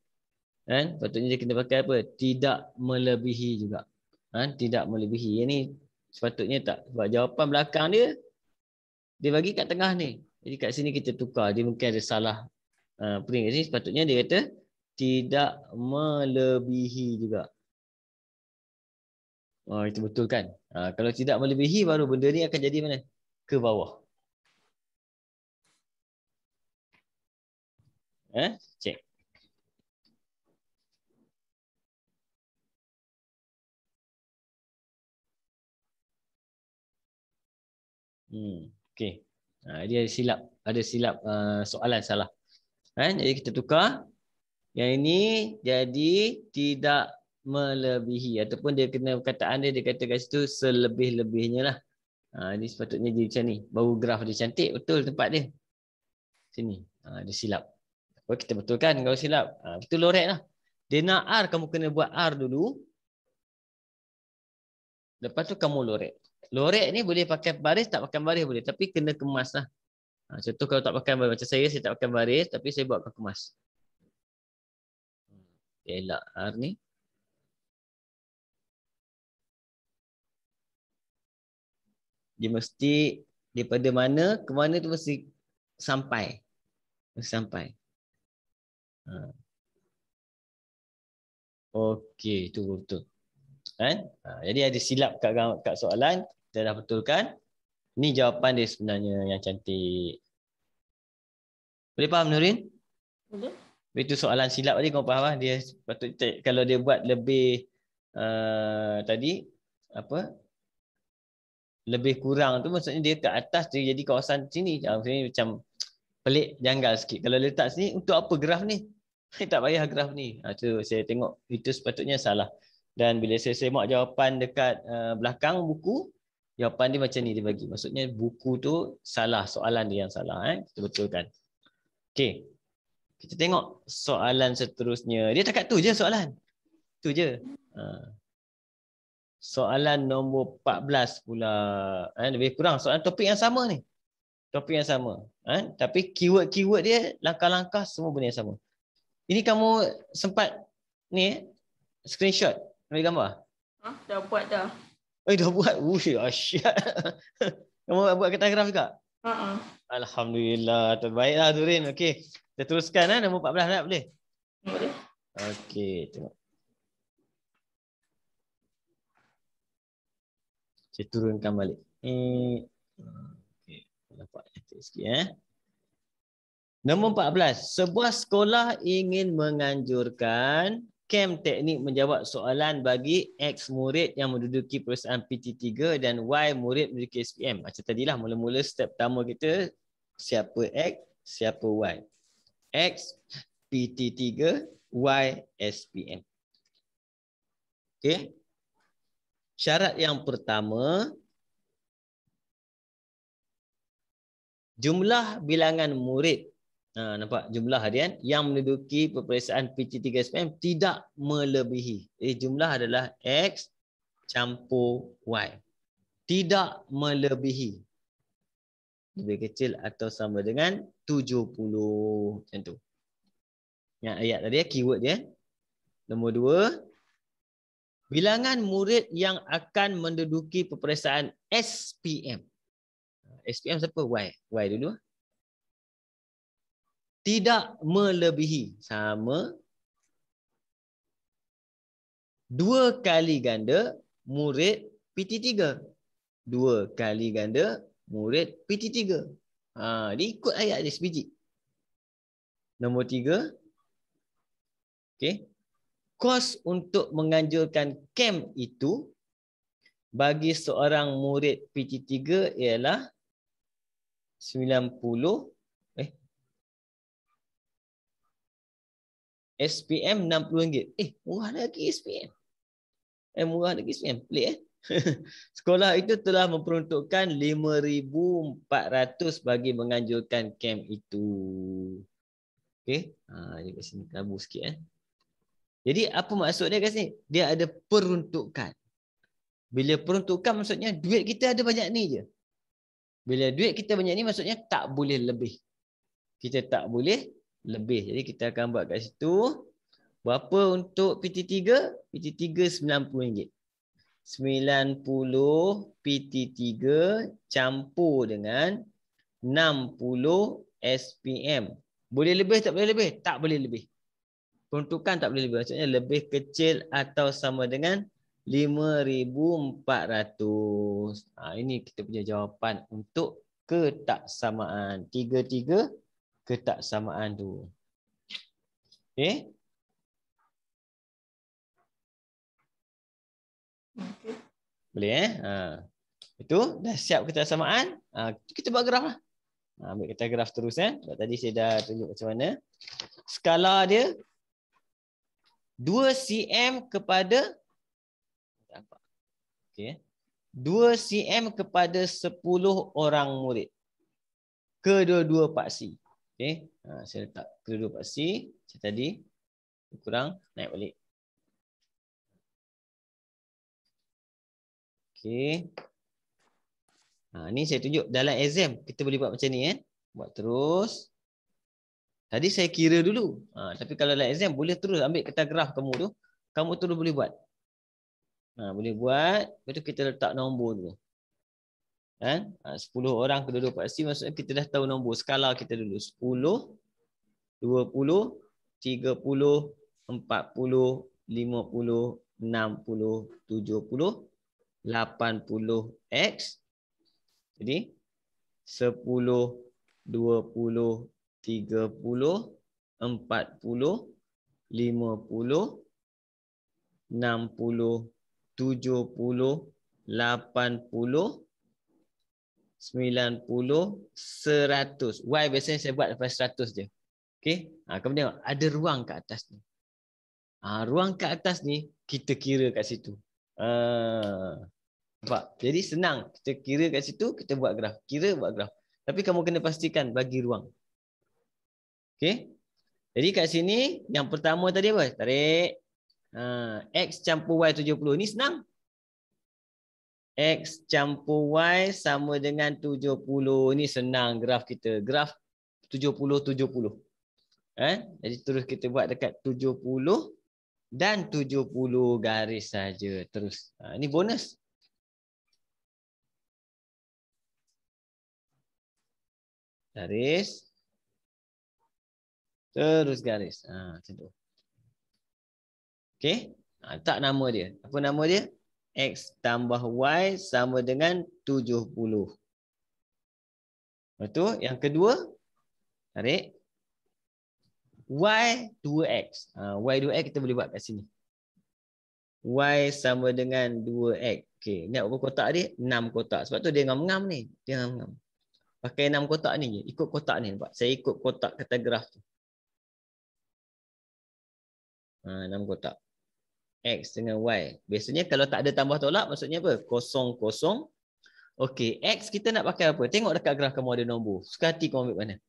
Kan? Sepatutnya dia kena pakai apa? Tidak melebihi juga. Tidak melebihi. Yang ni sepatutnya tak. Sebab jawapan belakang dia bagi kat tengah ni. Jadi kat sini kita tukar. Dia mungkin ada salah print kat sini. Sepatutnya dia kata tidak melebihi juga. Itu betul kan? Kalau tidak melebihi baru benda ni akan jadi mana? Ke bawah. Cek. Okey. Dia silap. Ada silap soalan salah. Jadi kita tukar. Yang ini jadi tidak melebihi. Ataupun dia kena perkataan dia kata kat situ selebih-lebihnya lah. Ini sepatutnya dia macam ni. Baru graf dia cantik. Betul tempat dia. Sini. Dia silap. Kita betulkan kalau silap. Betul lorek lah. Dia nak R, kamu kena buat R dulu. Lepas tu kamu lorek. Lorek ni boleh pakai baris, tak pakai baris boleh. Tapi kena kemas lah. Contoh kalau tak pakai baris. Macam saya tak pakai baris. Tapi saya buatkan kemas. Elak R ni. Dia mesti daripada mana ke mana tu mesti sampai. Sampai. Okey, itu betul. Jadi ada silap kat soalan. Kita dah betulkan. Ni jawapan dia sebenarnya yang cantik. Boleh faham Nurin? Boleh. Itu soalan silap tadi kau faham lah. Dia patut kalau dia buat lebih tadi apa? Lebih kurang tu maksudnya dia kat atas dia jadi kawasan sini. Sini macam pelik janggal sikit. Kalau letak sini untuk apa graf ni? Tak payah graf ni. Tu saya tengok itu sepatutnya salah. Dan bila saya semak jawapan dekat belakang buku, jawapan dia macam ni dia bagi. Maksudnya buku tu salah, soalan dia yang salah. Kita betulkan. Okey. Kita tengok soalan seterusnya. Dia takat tu je soalan. Tu je. Soalan nombor 14 pula. Lebih kurang soalan topik yang sama ni. Topik yang sama. Tapi keyword-keyword dia, langkah-langkah semua benda yang sama. Ini kamu sempat ni screenshot ambil gambar? Dah buat dah. Dah buat? Asyik. Kamu buat kertas graf juga? Alhamdulillah. Terbaiklah Durin. Okey. Kita teruskan nombor 14 nak boleh? Boleh. Okey, tengok. Saya turunkan balik. Okey, nampak cantik sikit Nombor 14. Sebuah sekolah ingin menganjurkan kem teknik menjawab soalan bagi X murid yang menduduki perusahaan PT3 dan Y murid menduduki SPM. Macam tadilah mula-mula step pertama kita siapa X, siapa Y. X PT3, Y SPM. Okey. Syarat yang pertama, jumlah bilangan murid nampak jumlah harian yang menduduki peperiksaan PT3 SPM tidak melebihi. Jumlah adalah X campur Y. Tidak melebihi. Lebih kecil atau sama dengan 70. Macam tu. Yang ayat tadi, keyword dia. Nombor 2, bilangan murid yang akan menduduki peperiksaan SPM. SPM siapa? Y dulu. Tidak melebihi, sama 2 kali ganda murid PT3. 2 kali ganda murid PT3. Dia ikut ayat dia sebiji. Nombor 3. Okey. Kos untuk menganjurkan kem itu bagi seorang murid PT3 ialah 90 SPM RM60. Murah lagi SPM. Murah lagi SPM. Pelik Sekolah itu telah memperuntukkan 5,400 bagi menganjurkan kem itu. Okey. Dia kat sini kelabu sikit Jadi apa maksud dia kat sini? Dia ada peruntukan. Bila peruntukan maksudnya duit kita ada banyak ni je. Bila duit kita banyak ni maksudnya tak boleh lebih. Kita tak boleh lebih. Jadi kita akan buat kat situ. Berapa untuk PT3? PT3 RM90. 90 PT3 campur dengan 60 SPM. Boleh lebih tak boleh lebih? Tak boleh lebih. Peruntukan tak boleh lebih. Maksudnya lebih kecil atau sama dengan 5,400. Ini kita punya jawapan untuk ketaksamaan. 3 ketaksamaan tu. Okey. Okay. Boleh Itu dah siap ketaksamaan. Kita buat graf lah. Ambil kita graf terus Sebab tadi saya dah tunjuk macam mana. Skala dia 2 cm kepada okey. 2 cm kepada 10 orang murid. Kedua-dua paksi. Okey. Saya letak kedua-dua paksi. Macam tadi. Kurang naik balik. Okey. Ni saya tunjuk dalam exam kita boleh buat macam ni Buat terus. Tadi saya kira dulu. Tapi kalau dalam exam boleh terus ambil kertas graf kamu tu. Kamu terus boleh buat. Boleh buat. Lepas tu kita letak nombor dulu. 10 orang kedua-dua paksi maksudnya kita dah tahu nombor. Skala kita dulu. 10, 20, 30, 40, 50, 60, 70, 80X. Jadi 10, 20, 30, 40, 50, 70, 80, 90, 100. Y biasanya saya buat lepas 100 je. Okey. Kamu tengok ada ruang kat atas ni. Ruang kat atas ni kita kira kat situ. Nampak? Jadi senang. Kita kira kat situ, kita buat graf. Kira, buat graf. Tapi kamu kena pastikan bagi ruang. Okey. Jadi kat sini, yang pertama tadi apa? Tarik. X campur Y 70. Ni senang. X campur Y sama dengan 70. Ini senang graf kita. Graf 70-70. Jadi terus kita buat dekat 70 dan 70 garis saja. Terus. Ini bonus. Garis. Terus garis. Macam tu. Okey. Tak nama dia. Apa nama dia? X tambah Y sama dengan 70. Lepas tu yang kedua. Tarik. Y 2X. Y 2X kita boleh buat kat sini. Y sama dengan 2X. Okey. Ni berapa kotak dia? 6 kotak. Sebab tu dia ngam-ngam ni. Dia ngam-ngam. Pakai 6 kotak ni je. Ikut kotak ni. Nampak? Saya ikut kotak kata graf tu. 6 kotak. X dengan Y. Biasanya kalau tak ada tambah tolak, maksudnya apa? Kosong, kosong. Okey. X kita nak pakai apa? Tengok dekat graf kamu ada nombor. Suka hati kamu ambil mana?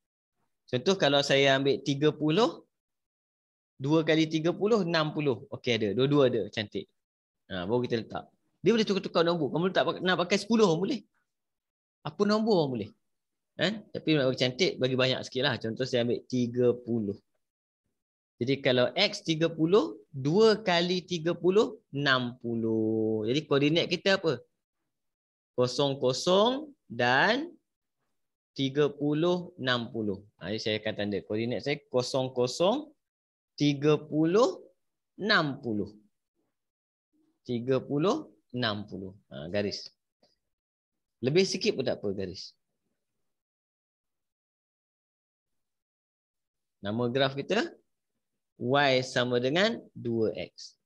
Contoh kalau saya ambil 30. 2 kali 30, 60. Okey ada. Dua-dua ada. Cantik. Baru kita letak. Dia boleh tukar-tukar nombor. Kamu letak, nak pakai 10 orang boleh. Apa nombor orang boleh. Tapi nak bagi cantik, bagi banyak sikit lah. Contoh saya ambil 30. Jadi kalau X 30, 2 kali 30, 60. Jadi koordinat kita apa? 00 dan 30, 60. Jadi saya akan tanda koordinat saya 00, 30, 60. 30, 60. Garis. Lebih sikit pun tak apa garis. Nama graf kita Y sama dengan 2X.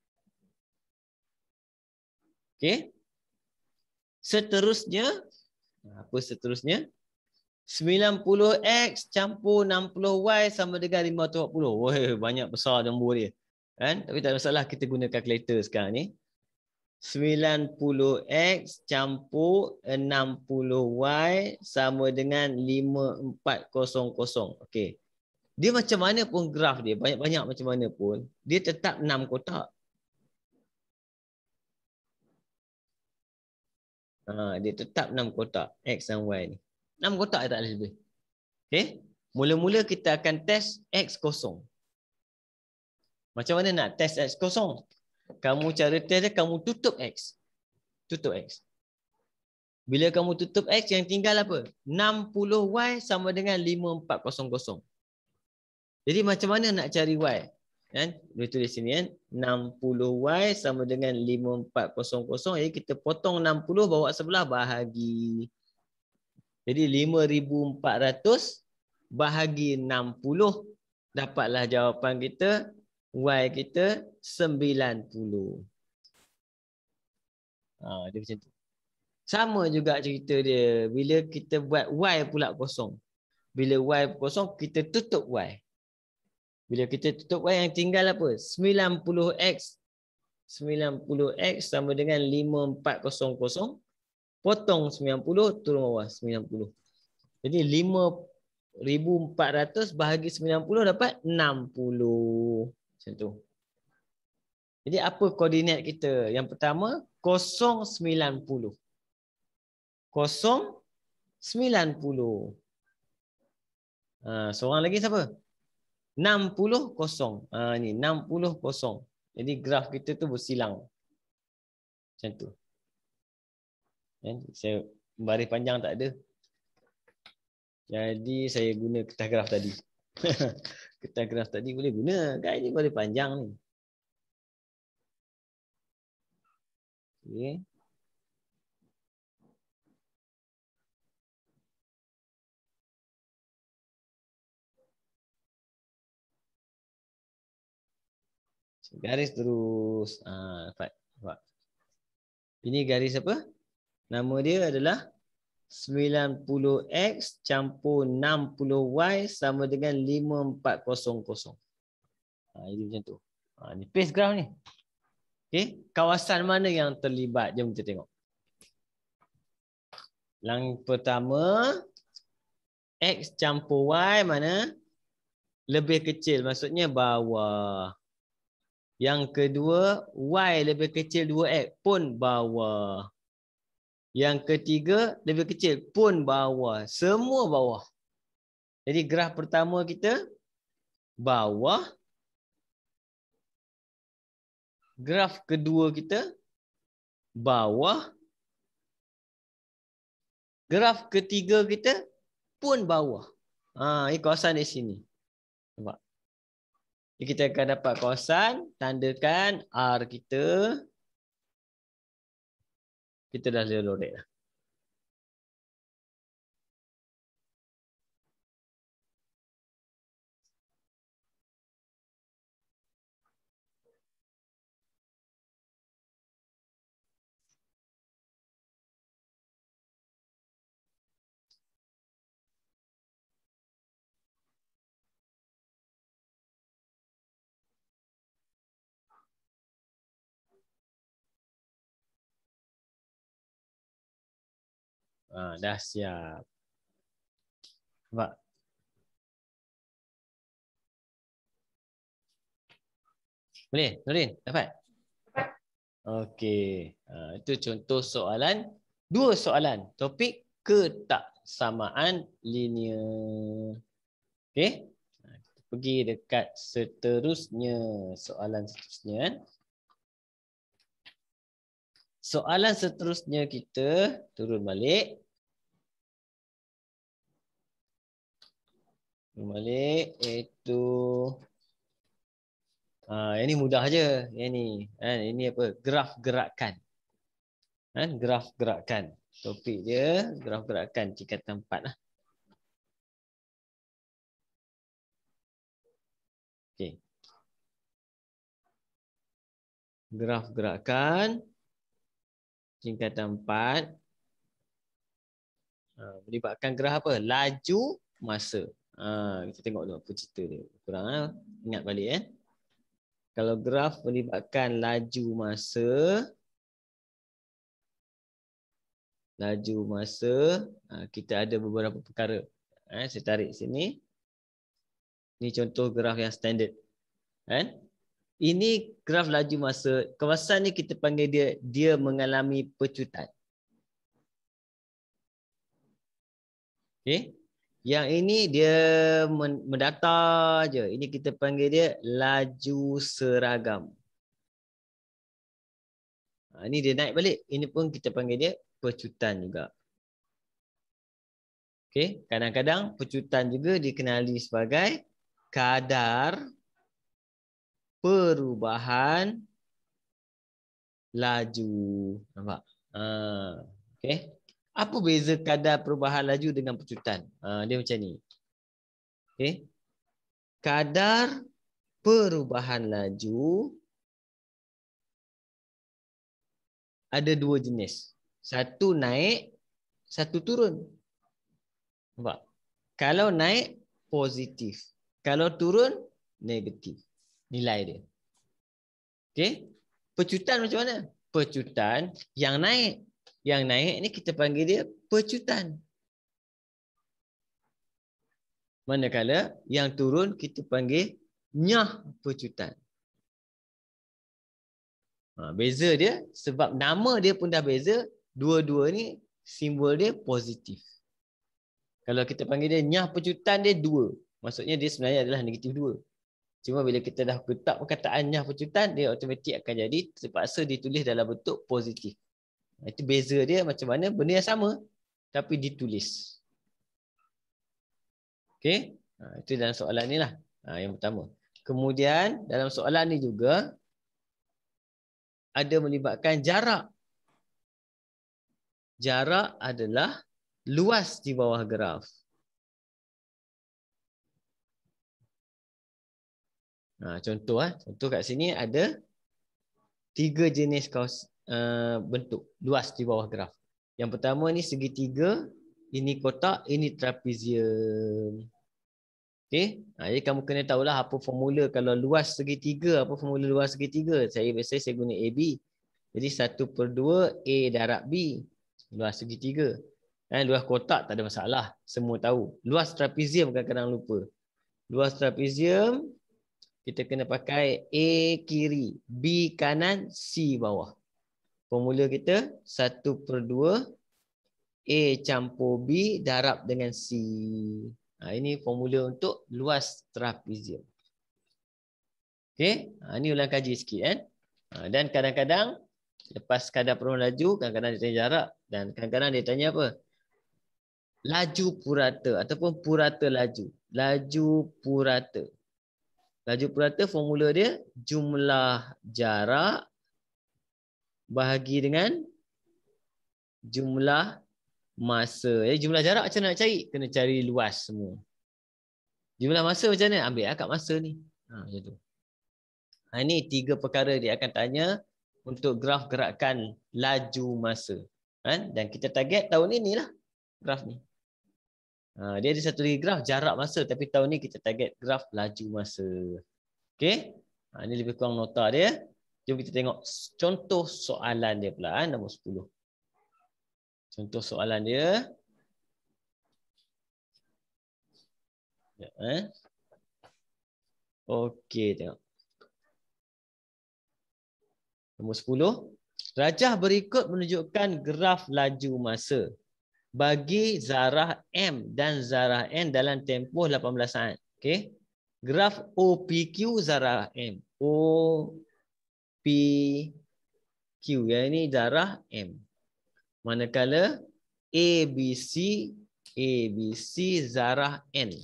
Okey. Seterusnya, apa seterusnya? 90X campur 60Y sama dengan 540. Wah, banyak besar nombor dia. Kan? Tapi tak ada masalah, kita guna kalkulator sekarang ni. 90X campur 60Y sama dengan 5400. Okey. Dia macam mana pun graf dia, banyak-banyak macam mana pun, dia tetap 6 kotak. Dia tetap 6 kotak, X dan Y ni. 6 kotak tak boleh lebih. Okey. Mula-mula kita akan test X kosong. Macam mana nak test X kosong? Kamu cara test dia, kamu tutup X. Tutup X. Bila kamu tutup X, yang tinggal apa? 60Y sama dengan 5400. Jadi macam mana nak cari Y? Kan? Boleh tulis sini kan. 60Y sama dengan 5400. Jadi kita potong 60 bawa sebelah bahagi. Jadi 5400 bahagi 60. Dapatlah jawapan kita. Y kita 90. Dia macam tu. Sama juga cerita dia. Bila kita buat Y pula kosong. Bila Y kosong, kita tutup Y. Bila kita tutup Y, yang tinggal apa? 90X. 90X sama dengan 5400. Potong 90, turun bawah 90. Jadi 5400 bahagi 90 dapat 60. Macam tu. Jadi apa koordinat kita? Yang pertama, 090. 090. Seorang lagi siapa? 60 kosong. Ni 60 kosong. Jadi graf kita tu bersilang. Macam tu. Saya baris panjang tak ada. Jadi saya guna kertas graf tadi. Kertas graf tadi boleh guna. Kan ini baris panjang ni. Okey. Garis terus. Dapat. Ini garis apa? Nama dia adalah 90X campur 60Y sama dengan 5400. Ini macam tu. Ni paste graf ni. Okey, kawasan mana yang terlibat? Jom kita tengok. Yang pertama, X campur Y mana? Lebih kecil, maksudnya bawah. Yang kedua, Y lebih kecil 2X pun bawah. Yang ketiga, lebih kecil pun bawah. Semua bawah. Jadi graf pertama kita bawah. Graf kedua kita bawah. Graf ketiga kita pun bawah. Ini kawasan di sini. Nampak? Jadi kita akan dapat kawasan, tandakan R kita. Kita dah lorek dah. Dah siap. Nampak? Boleh? Nurin? Dapat? Dapat. Okey. Itu contoh soalan. 2 soalan. Topik ketaksamaan linear. Okey? pergi dekat seterusnya. Soalan seterusnya. Soalan seterusnya kita turun balik. Turun balik iaitu yang ni mudah je. Yang ni. Ini apa? Graf gerakan. Graf gerakan. Topik dia graf gerakan tingkatan 4 lah. Okey. Graf gerakan tingkatan 4 melibatkan graf apa? Laju masa. Kita tengok dulu apa cerita dia. Kurang ingat balik Kalau graf melibatkan laju masa, kita ada beberapa perkara. Saya tarik sini. Ini contoh graf yang standard. Ini graf laju masa. Kawasan ni kita panggil dia mengalami pecutan. Okey. Yang ini dia mendatar je. Ini kita panggil dia laju seragam. Ini dia naik balik. Ini pun kita panggil dia pecutan juga. Okey, kadang-kadang pecutan juga dikenali sebagai kadar perubahan laju. Nampak? Okey. Apa beza kadar perubahan laju dengan pecutan? Dia macam ni. Okey. Kadar perubahan laju ada dua jenis. Satu naik, satu turun. Nampak? Kalau naik, positif. Kalau turun, negatif. Nilai dia. Okey? Pecutan macam mana? Pecutan yang naik. Yang naik ni kita panggil dia pecutan. Manakala yang turun kita panggil nyah pecutan. Beza dia sebab nama dia pun dah beza. Dua-dua ni simbol dia positif. Kalau kita panggil dia nyah pecutan, dia 2. Maksudnya dia sebenarnya adalah negatif 2. Cuma bila kita dah letak perkataan nyah pecutan, dia automatik akan jadi terpaksa ditulis dalam bentuk positif. Itu beza dia macam mana benda yang sama tapi ditulis. Okey? Itu dalam soalan ni lah. Yang pertama. Kemudian dalam soalan ni juga ada melibatkan jarak. Jarak adalah luas di bawah graf. Contoh kat sini ada 3 jenis bentuk luas di bawah graf. Yang pertama ni segitiga, ini kotak, ini trapezium. Okey, jadi kamu kena tahulah apa formula kalau luas segitiga, apa formula luas segitiga. Biasanya saya guna AB. Jadi 1/2 A darab B. Luas segitiga. Luas kotak tak ada masalah. Semua tahu. Luas trapezium kadang-kadang lupa. Luas trapezium kita kena pakai A kiri, B kanan, C bawah. Formula kita 1/2 A campur B darab dengan C. Ini formula untuk luas trapezium. Okey, ini ulang kaji sikit Dan kadang-kadang lepas kadar perubahan laju, kadang-kadang dia tanya jarak dan kadang-kadang dia tanya apa? Laju purata ataupun purata laju. Laju purata. Laju purata formula dia jumlah jarak bahagi dengan jumlah masa. Jadi jumlah jarak macam mana nak cari? Kena cari luas semua. Jumlah masa macam mana? Ambil kat masa ni. Macam tu. Ini 3 perkara dia akan tanya untuk graf gerakan laju masa. Dan kita target tahun ini lah graf ni. Dia ada satu lagi graf jarak masa, tapi tahun ni kita target graf laju masa. Okey? Ini lebih kurang nota dia. Jom kita tengok contoh soalan dia pula, nombor 10. Contoh soalan dia. Okey, tengok. Nombor 10. Rajah berikut menunjukkan graf laju masa bagi zarah M dan zarah N dalam tempoh 18 saat. Okey. Graf OPQ zarah M. OPQ. Yang ini zarah M. Manakala ABC zarah N.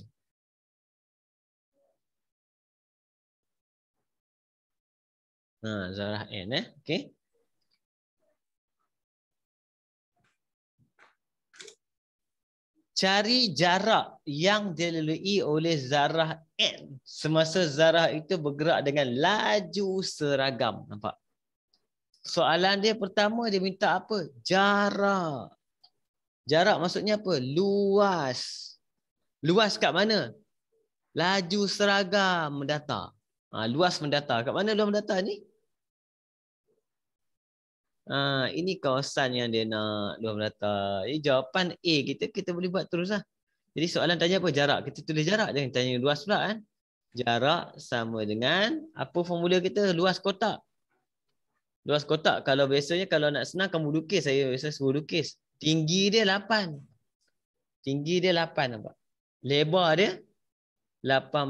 Zarah N. Okay. Cari jarak yang dilalui oleh zarah N semasa zarah itu bergerak dengan laju seragam. Nampak? Soalan dia pertama dia minta apa? Jarak. Jarak maksudnya apa? Luas. Luas kat mana? Laju seragam mendatar. Luas mendatar. Kat mana luas mendatar ni? Ini kawasan yang dia nak luas mendatar. Jadi jawapan A kita boleh buat terus lah. Jadi soalan tanya apa? Jarak. Kita tulis jarak. Jangan tanya luas pula kan. Jarak sama dengan apa formula kita? Luas kotak. Luas kotak. Kalau biasanya kalau nak senang kamu lukis. Saya biasa suruh lukis. Tinggi dia 8. Tinggi dia 8 nampak. Lebar dia 18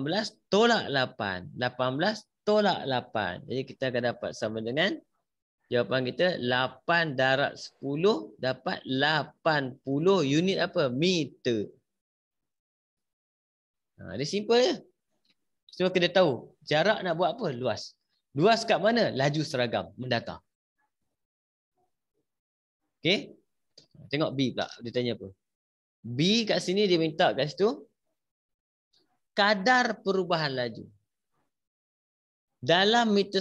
tolak 8. 18 tolak 8. Jadi kita akan dapat sama dengan jawapan kita 8 darab 10 dapat 80 unit apa? Meter. Dia simple je. Cuma kena tahu jarak nak buat apa? Luas. Luas kat mana? Laju seragam mendatar. Okey. Tengok B pula. Dia tanya apa? B kat sini dia minta kat situ kadar perubahan laju. Dalam meter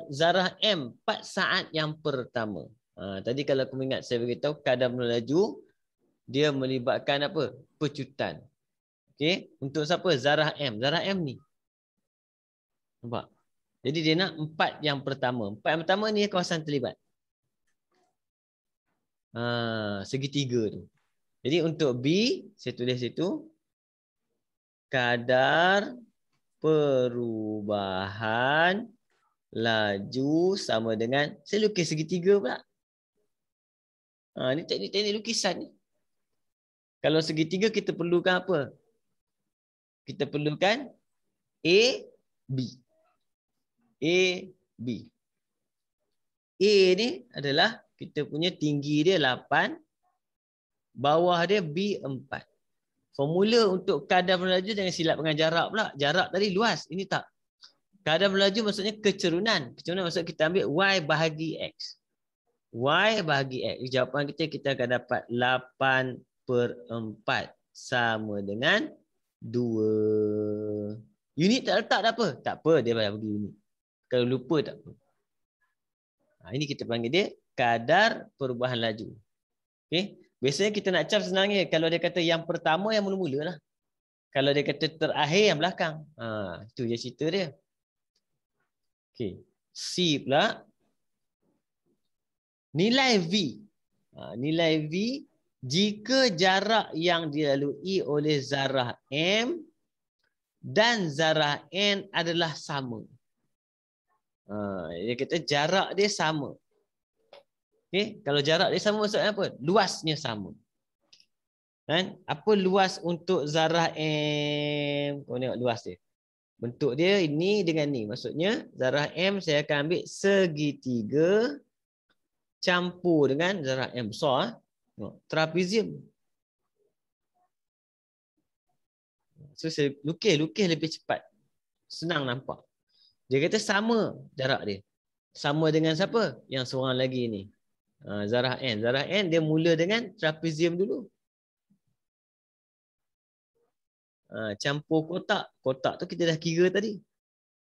zarah M 4 saat yang pertama. Tadi kalau aku ingat saya beritahu kadar laju dia melibatkan apa? Pecutan. Okey, untuk siapa? Zarah M. Zarah M ni. Nampak? Jadi dia nak 4 yang pertama. 4 yang pertama ni kawasan terlibat. Segitiga tu. Jadi untuk B saya tulis situ kadar perubahan laju sama dengan saya lukis segitiga pula. Ni teknik lukisan ni. Kalau segitiga kita perlukan apa? Kita perlukan A, B. A, B. A ni adalah kita punya tinggi dia 8, bawah dia B 4. Formula untuk kadar melaju jangan silap dengan jarak pula. Jarak tadi luas, ini tak. Kadar melaju maksudnya kecerunan. Kecerunan maksud kita ambil Y bahagi X. Y bahagi X. Jawapan kita akan dapat 8/4 sama dengan 2. Unit tak letak tak apa? Tak apa, dia bagi unit. Kalau lupa tak apa. Ini kita panggil dia kadar perubahan laju. Okay. Biasanya kita nak cap senangnya. Kalau dia kata yang pertama yang mula-mula lah. Kalau dia kata terakhir yang belakang. Itu je cerita dia. Okay. C pula. Nilai V. Nilai V jika jarak yang dilalui oleh zarah M dan zarah N adalah sama. Dia kata jarak dia sama. Okay? Kalau jarak dia sama maksudnya apa? Luasnya sama. Kan? Apa luas untuk zarah M? Kau tengok luas dia. Bentuk dia ini dengan ni. Maksudnya zarah M saya akan ambil segitiga campur dengan zarah M besar. Trapezium. So saya lukis lebih cepat. Senang nampak. Dia kata sama jarak dia. Sama dengan siapa? Yang seorang lagi ni. Zarah N. Zarah N dia mula dengan trapezium dulu. Campur kotak. Kotak tu kita dah kira tadi.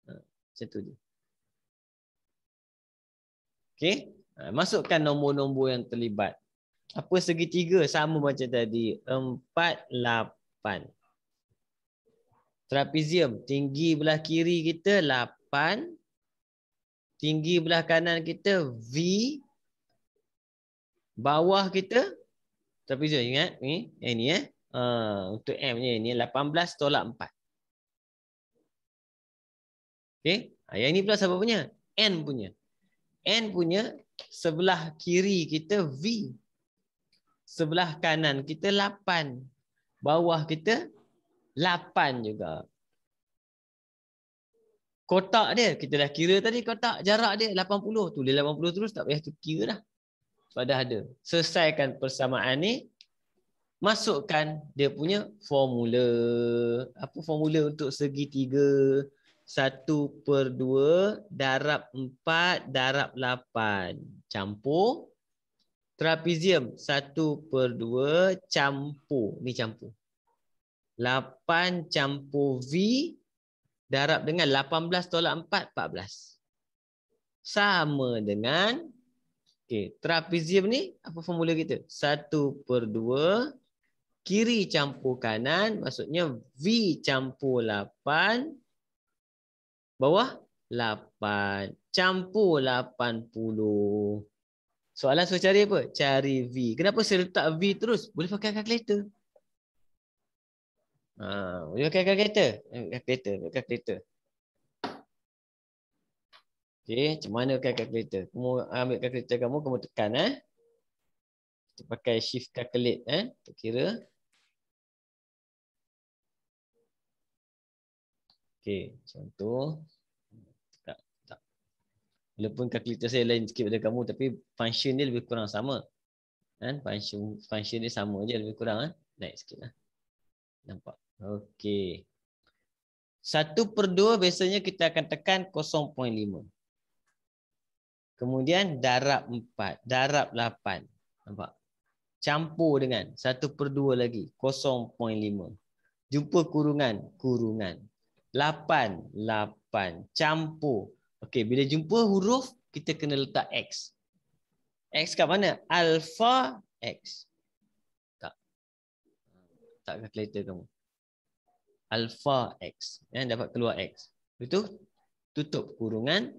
Macam tu je. Okey. Masukkan nombor-nombor yang terlibat. Apa segitiga? Sama macam tadi. 4, 8. Trapezium. Tinggi belah kiri kita 8. Tinggi belah kanan kita V. Bawah kita trapezium. Ingat ni, ni untuk M ni 18 tolak 4. Okey, yang ni pula siapa punya? N punya. N punya sebelah kiri kita V. Sebelah kanan kita 8. Bawah kita 8 juga. kotak dia. Kita dah kira tadi kotak. Jarak dia 80. Tulis 80 terus tak payah tu kira dah. Sebab dah ada. Selesaikan persamaan ni. Masukkan dia punya formula. Apa formula untuk segitiga? 1/2 darab 4 darab 8. Campur. Trapezium 1/2 campur. Ni campur. 8 campur V darab dengan 18 tolak 4, 14. Sama dengan, trapezium ni apa formula kita? 1/2 kiri campur kanan, maksudnya V campur 8, bawah 8. Campur 80. Soalan saya cari apa? Cari V. Kenapa saya letak V terus? Boleh pakai kalkulator. Boleh pakai kalkulator. Kalkulator. Okey, macam mana pakai kalkulator? Kamu ambil kalkulator kamu tekan Kita pakai shift calculate untuk kira. Okey, contoh. Tak. Walaupun kalkulator saya lain sikit pada kamu tapi function dia lebih kurang sama. Kan? Function dia sama je lebih kurang Naik sikitlah. Nampak? Okey. 1/2 biasanya kita akan tekan 0.5. Kemudian darab 4, darab 8. Nampak? Campur dengan 1/2 lagi, 0.5. Jumpa kurungan. 8. Campur. Okey, bila jumpa huruf, kita kena letak X. X kat mana? Alpha X. Tak kalkulator kamu. Alpha X. Dapat keluar X. Itu tutup kurungan.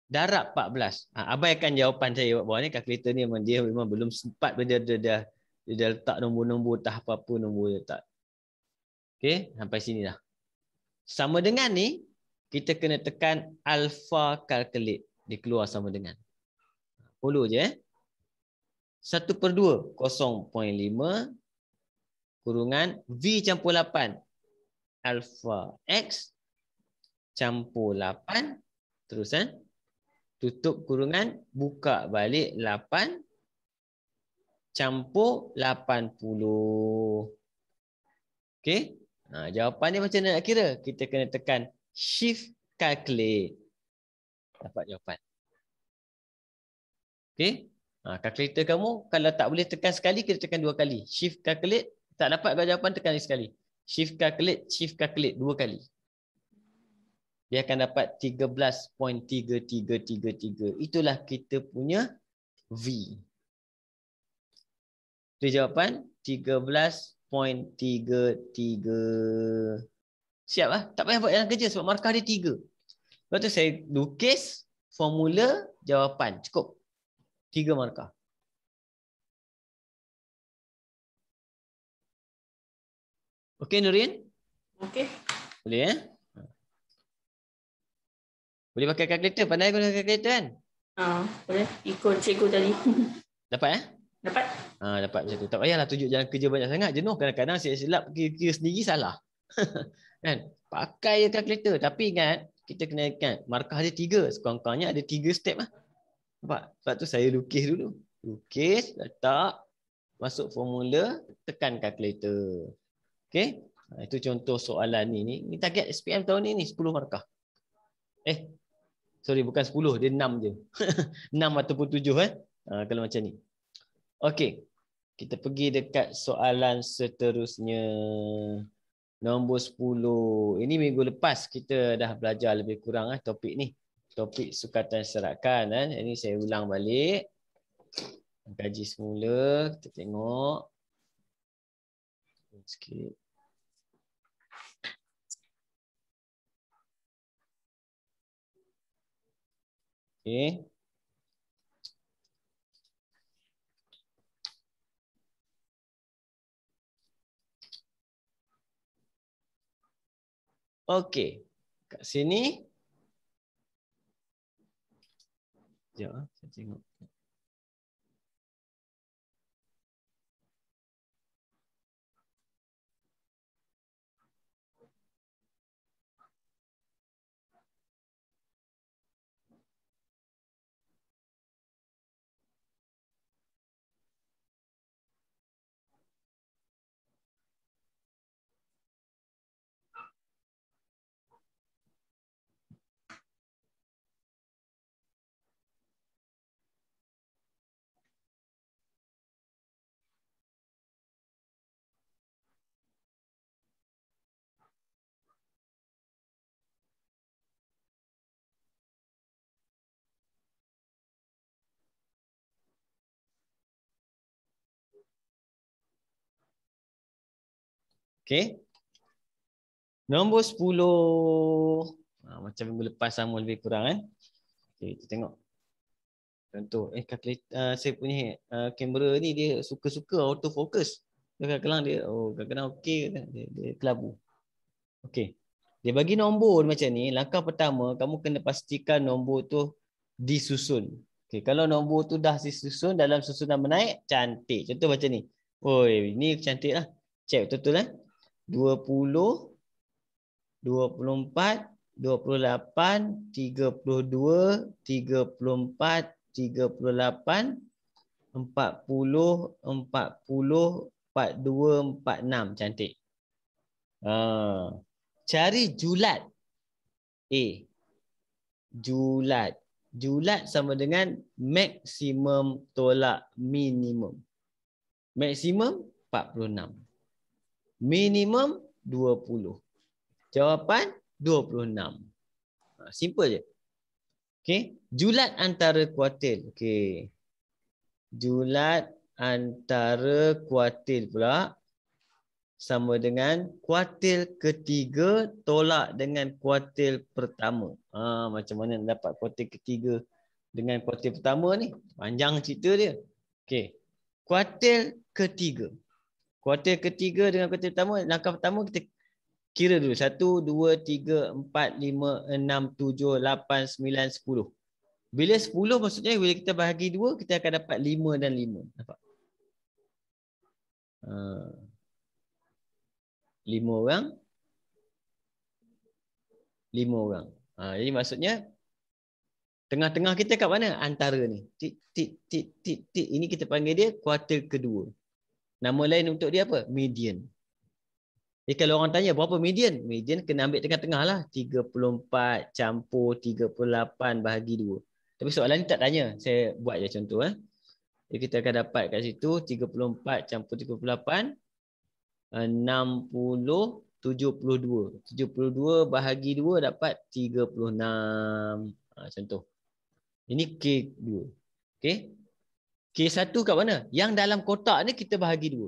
Darab 14. Abaikan jawapan saya bawah ni. Kalkulator ni dia memang belum sempat. Dia dah letak nombor-nombor tak apa-apa nombor dia letak. Okey, sampai sini dah. Sama dengan ni, kita kena tekan alpha calculate. Dia keluar sama dengan. Follow je 1/2 0.5 kurungan V campur 8 alpha X campur 8 terus tutup kurungan buka balik 8 campur 80. Okey. Jawapan ni macam mana nak kira? Kita kena tekan shift calculate. Dapat jawapan. Okey. Kalkulator kamu kalau tak boleh tekan sekali, kita tekan 2 kali. Shift calculate, tak dapat jawapan tekan sekali. Shift calculate 2 kali. Dia akan dapat 13.3333. Itulah kita punya V. Itu jawapan 13.33. Siap lah. Tak payah buat jalan kerja sebab markah dia 3. Lepas tu saya lukis formula jawapan. Cukup. 3 markah. Okey Nurin? Okey. Boleh Boleh pakai kalkulator. Pandai guna kalkulator kan? Boleh. Ikut cikgu tadi. Dapat Dapat. Dapat macam tu. Tak payahlah tunjuk jalan kerja banyak sangat. Jenuh kadang-kadang silap kira sendiri salah. Kan? Pakai je kalkulator. Tapi ingat, kita kena ingat markah dia 3. Sekurang-kurangnya ada 3 step lah. Nampak? Sebab tu saya lukis dulu. Lukis, letak, masuk formula, tekan kalkulator. Okey? Itu contoh soalan ni. Ni target SPM tahun ni 10 markah. Sorry, bukan 10. Dia 6 je. 6 ataupun 7 kalau macam ni. Okey. Kita pergi dekat soalan seterusnya. Nombor 10. Ini minggu lepas kita dah belajar lebih kurang topik ni. Topik sukatan serakan. Ini saya ulang balik. Kaji semula. Kita tengok. Sikit. Okey. Okey. Kat sini. Sekejap, saya tengok. Okey. Nombor 10. Macam minggu lepas sama lebih kurang kan. Okey, kita tengok. Contoh, kalkulator saya punya kamera ni dia suka-suka autofocus. Kadang-kadang dia kadang-kadang okey, dia kelabu. Okey. Dia bagi nombor macam ni, langkah pertama kamu kena pastikan nombor tu disusun. Okey, kalau nombor tu dah disusun dalam susunan menaik, cantik. Contoh macam ni. Oi, ni cantik lah. Check betul-betul eh. 20, 24, 28, 32, 34, 38, 40, 40, 42, 46. Cantik. Cari julat A. Julat. Julat sama dengan maksimum tolak minimum. Maksimum 46. Minimum 20. Jawapan 26. Simple je. Okey. Julat antara kuartil. Okey. Julat antara kuartil pula sama dengan kuartil ketiga tolak dengan kuartil pertama. Macam mana nak dapat kuartil ketiga dengan kuartil pertama ni? Panjang cerita dia. Okey. Kuartil ketiga. Kuartil ketiga dengan kuartil pertama, langkah pertama kita kira dulu. 1, 2, 3, 4, 5, 6, 7, 8, 9, 10. Bila 10 maksudnya bila kita bahagi 2, kita akan dapat 5 dan 5. Nampak? 5 orang. 5 orang. Jadi maksudnya tengah-tengah kita kat mana? Antara ni. Tik, tik, tik, tik, tik. Ini kita panggil dia kuartil kedua. Nama lain untuk dia apa? Median. Jadi kalau orang tanya berapa median? Median kena ambil tengah-tengah lah. 34 campur 38 bahagi 2. Tapi soalan ni tak tanya. Saya buat je contoh. Jadi kita akan dapat kat situ 34 campur 38. 60, 72. 72 bahagi 2 dapat 36. Contoh. Ini K2. Okay. K1 kat mana? Yang dalam kotak ni kita bahagi 2.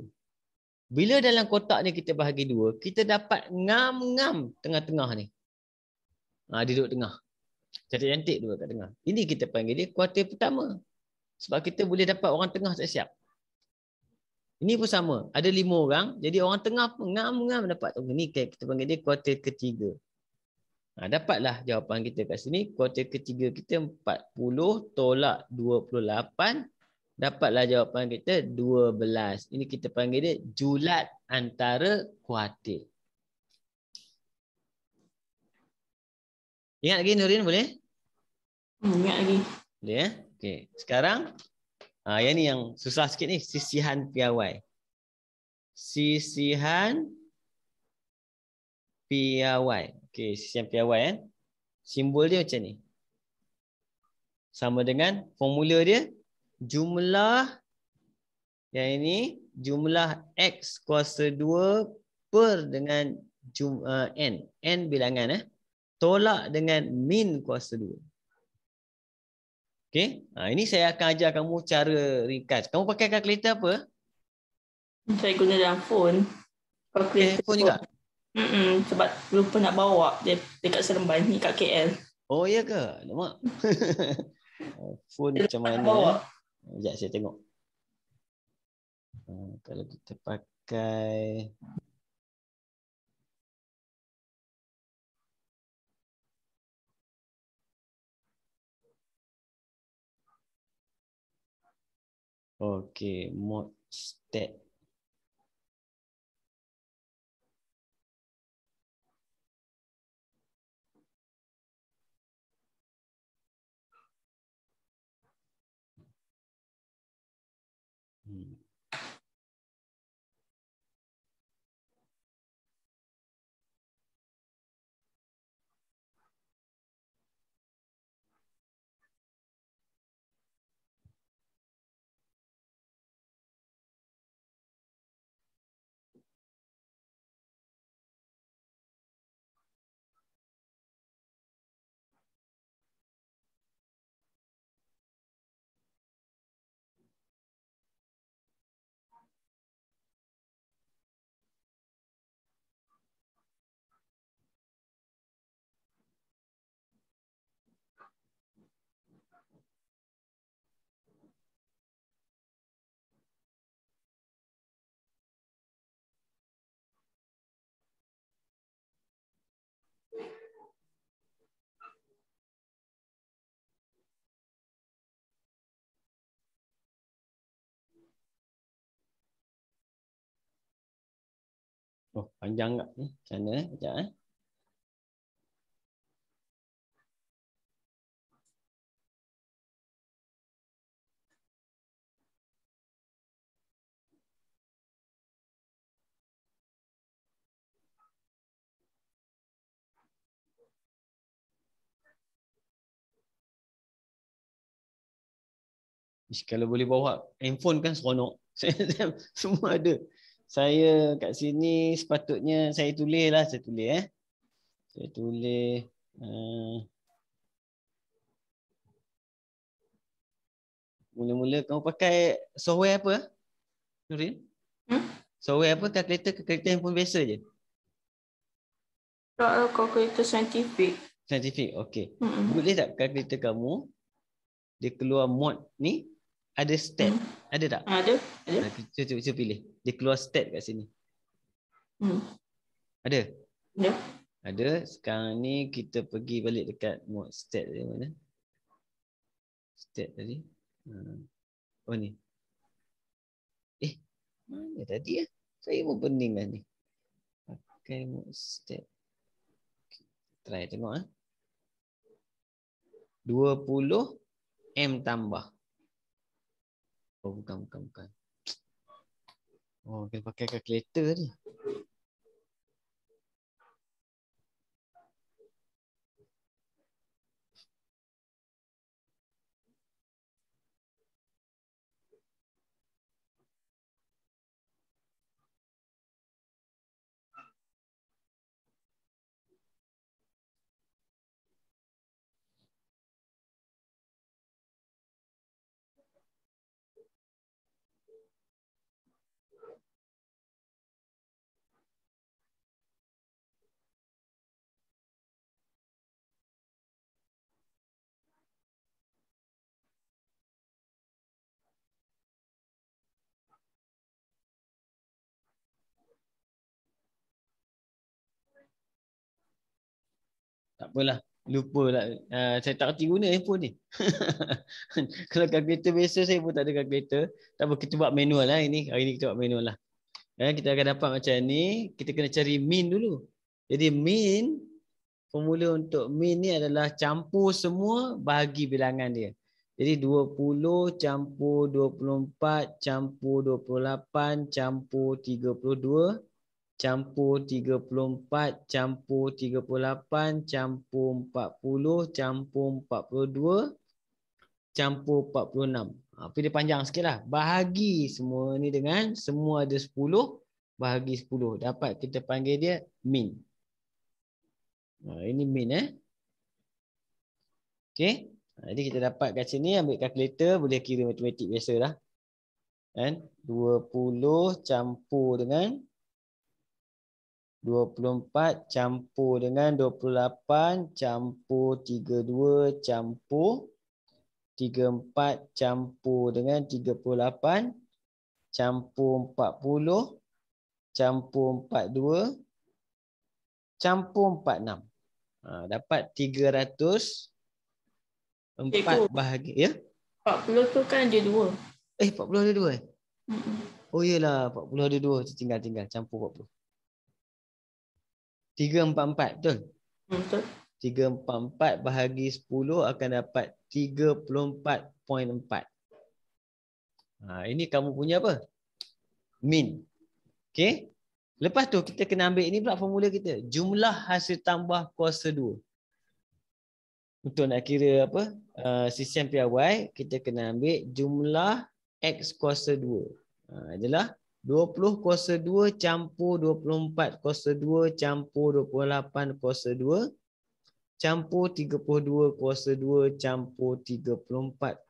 Bila dalam kotak ni kita bahagi 2, kita dapat ngam-ngam tengah-tengah ni. Dia duduk tengah. Cantik-cantik duduk kat tengah. Ini kita panggil dia kuartil pertama. Sebab kita boleh dapat orang tengah tak siap. Ini pun sama. Ada 5 orang. Jadi orang tengah pun ngam-ngam dapat. Ini kita panggil dia kuartil ketiga. Dapatlah jawapan kita kat sini. Kuartil ketiga kita 40 tolak 28. Dapatlah jawapan kita 12. Ini kita panggil dia julat antara kuartil. Ingat lagi Nurin boleh? Ingat lagi. Boleh ya? Okey. Sekarang yang ni yang susah sikit ni, sisihan piawai. Sisihan piawai. Okey, sisihan piawai simbol dia macam ni. Sama dengan formula dia jumlah yang ini jumlah X kuasa 2 per dengan N. N bilangan tolak dengan min kuasa 2. Okey. Ini saya akan ajar kamu cara ringkas. Kamu pakai kalkulator apa? Saya guna dalam phone. Phone juga? Sebab lupa nak bawa dia dekat Seremban ni kat KL. Oh ya ke? Alamak. Phone macam mana? Sekejap saya tengok. Kalau kita pakai okey, mod stat. Oh, panjang tak ni? Macam mana? Sekejap Ish, kalau boleh bawa handphone kan seronok. Semua ada. Saya kat sini sepatutnya saya tulis lah. Saya tulis Saya tulis. Mula-mula kamu pakai software apa? Nurin? Software apa? Kalkulator handphone biasa je? Kalkulator saintifik. Saintifik, okey. Boleh tak kalkulator kamu dia keluar mod ni ada stat? Ada tak? Ada. Cuba pilih. Dia keluar stat kat sini. Ada? Ada. Ada. Sekarang ni kita pergi balik dekat mod stat dia mana? Stat tadi. Oh ni. Mana tadi ya? Saya pun pening dah ni. Pakai mod stat. Try tengok 20 M tambah. Oh bukan. Oh kena pakai kalkulator ni. Tak apalah. Lupa lah. Saya tak kerti guna handphone ni. Kalau kalkulator biasa saya pun tak ada kalkulator. Tak apa, kita buat manual lah ini. Hari ni kita buat manual lah. Kita akan dapat macam ni. Kita kena cari mean dulu. Jadi mean, formula untuk mean ni adalah campur semua bahagi bilangan dia. Jadi 20 campur 24 campur 28 campur 32 campur 34 campur 38 campur 40 campur 42 campur 46. Tapi dia panjang sikit lah. Bahagi semua ni dengan semua ada 10 bahagi 10. Dapat kita panggil dia mean. Ini mean Okay. Jadi kita dapat kat sini ambil kalkulator boleh kira matematik biasa lah. 20 campur dengan 24 campur dengan 28 campur 32 campur 34 campur dengan 38 campur 40 campur 42 campur 46. Dapat 304 bahagi. Ya? 40 tu kan ada 2. 40 ada 2 Oh iyalah 40 ada 2. Tinggal campur 40. 344 betul? Betul. 344 bahagi 10 akan dapat 34.4. Ini kamu punya apa? Mean. Okey. Lepas tu kita kena ambil ini pula formula kita. Jumlah hasil tambah kuasa 2. Untuk nak kira apa? Sistem PRY, kita kena ambil jumlah X kuasa 2. Adalah 20 kuasa 2 campur 24 kuasa 2 campur 28 kuasa 2 campur 32 kuasa 2 campur 34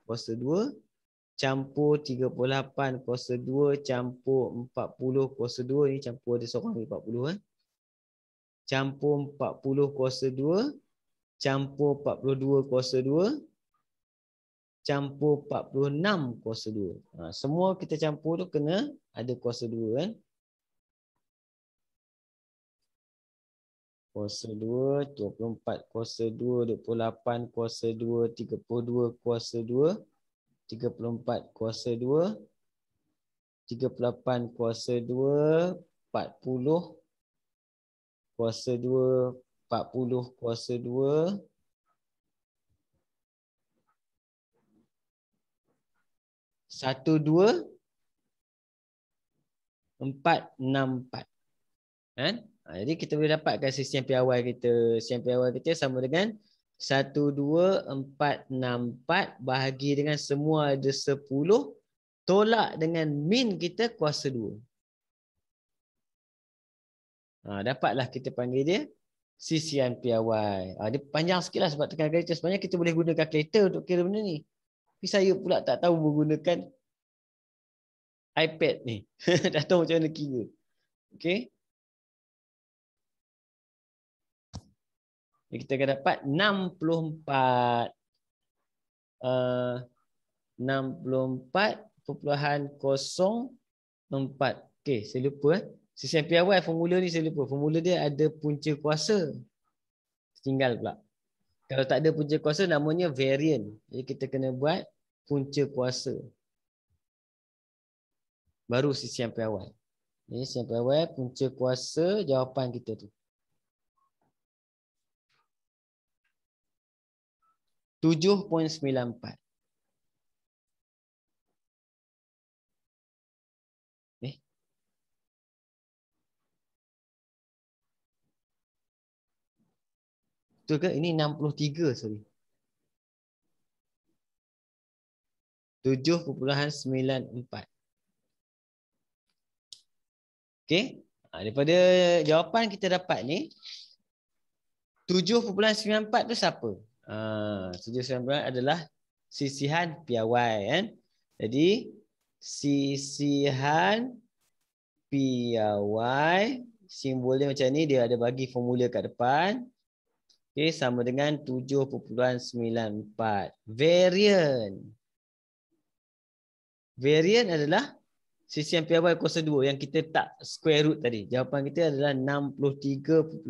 kuasa 2 campur 38 kuasa 2 campur 40 kuasa 2. Ni campur ada seorang ni 40 campur 40 kuasa 2 campur 42 kuasa 2 campur 46 kuasa 2. Semua kita campur tu kena ada kuasa 2 kan. Kuasa 2, 24 kuasa 2, 28 kuasa 2, 32 kuasa 2, 34 kuasa 2, 38 kuasa 2, 40 kuasa 2, 40 kuasa 2. 12,464. Kan? Jadi kita boleh dapatkan sistem piawai kita. Sistem piawai kita sama dengan 12,464 bahagi dengan semua ada 10 tolak dengan min kita kuasa 2. Dapatlah kita panggil dia sisian piawai. Dia panjang sikit lah sebab tekan kalkulator. Sebenarnya kita boleh guna kalkulator untuk kira benda ni. Tapi saya pula tak tahu menggunakan iPad ni. Tak tahu macam mana kira. Okey. Kita akan dapat 64. 64.04. Okey, saya lupa. Sistem piawai formula ni saya lupa. Formula dia ada punca kuasa. Tinggal pula. Kalau tak ada punca kuasa namanya variant. Jadi kita kena buat punca kuasa. Baru sistem piawai. Jadi sistem piawai punca kuasa jawapan kita tu. 7.94. Betul ke? Ini 63, sorry. 7.94. Okey. Daripada jawapan kita dapat ni 7.94 tu siapa? 7.94 adalah sisihan piawai kan. Jadi sisihan piawai simbolnya macam ni, dia ada bagi formula kat depan. Okey, sama dengan 7.94. Variant adalah sisihan piawai kuasa 2 yang kita tak square root tadi. Jawapan kita adalah 63.04.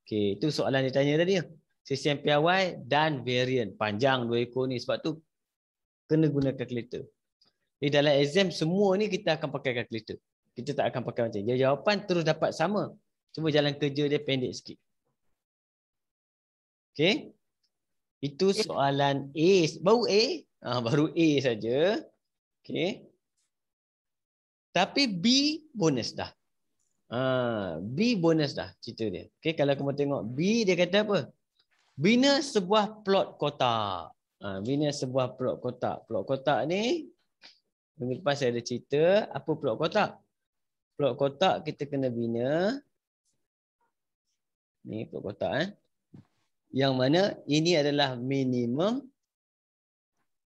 Okey, itu soalan dia tanya tadi. Sisihan piawai dan variant. Panjang dua ekor ni, sebab tu kena guna kalkulator. Jadi dalam exam semua ni kita akan pakai kalkulator. Kita tak akan pakai macam ni. Jawapan terus dapat sama. Cuma jalan kerja dia pendek sikit. Okey. Itu soalan A. Baru A? Baru A saja. Okey. Tapi B bonus dah. B bonus dah cerita dia. Okey, kalau kamu tengok B dia kata apa? Bina sebuah plot kotak. Bina sebuah plot kotak. Plot kotak ni minggu lepas saya ada cerita apa plot kotak. Plot kotak kita kena bina. Ni plot kotak yang mana ini adalah minimum,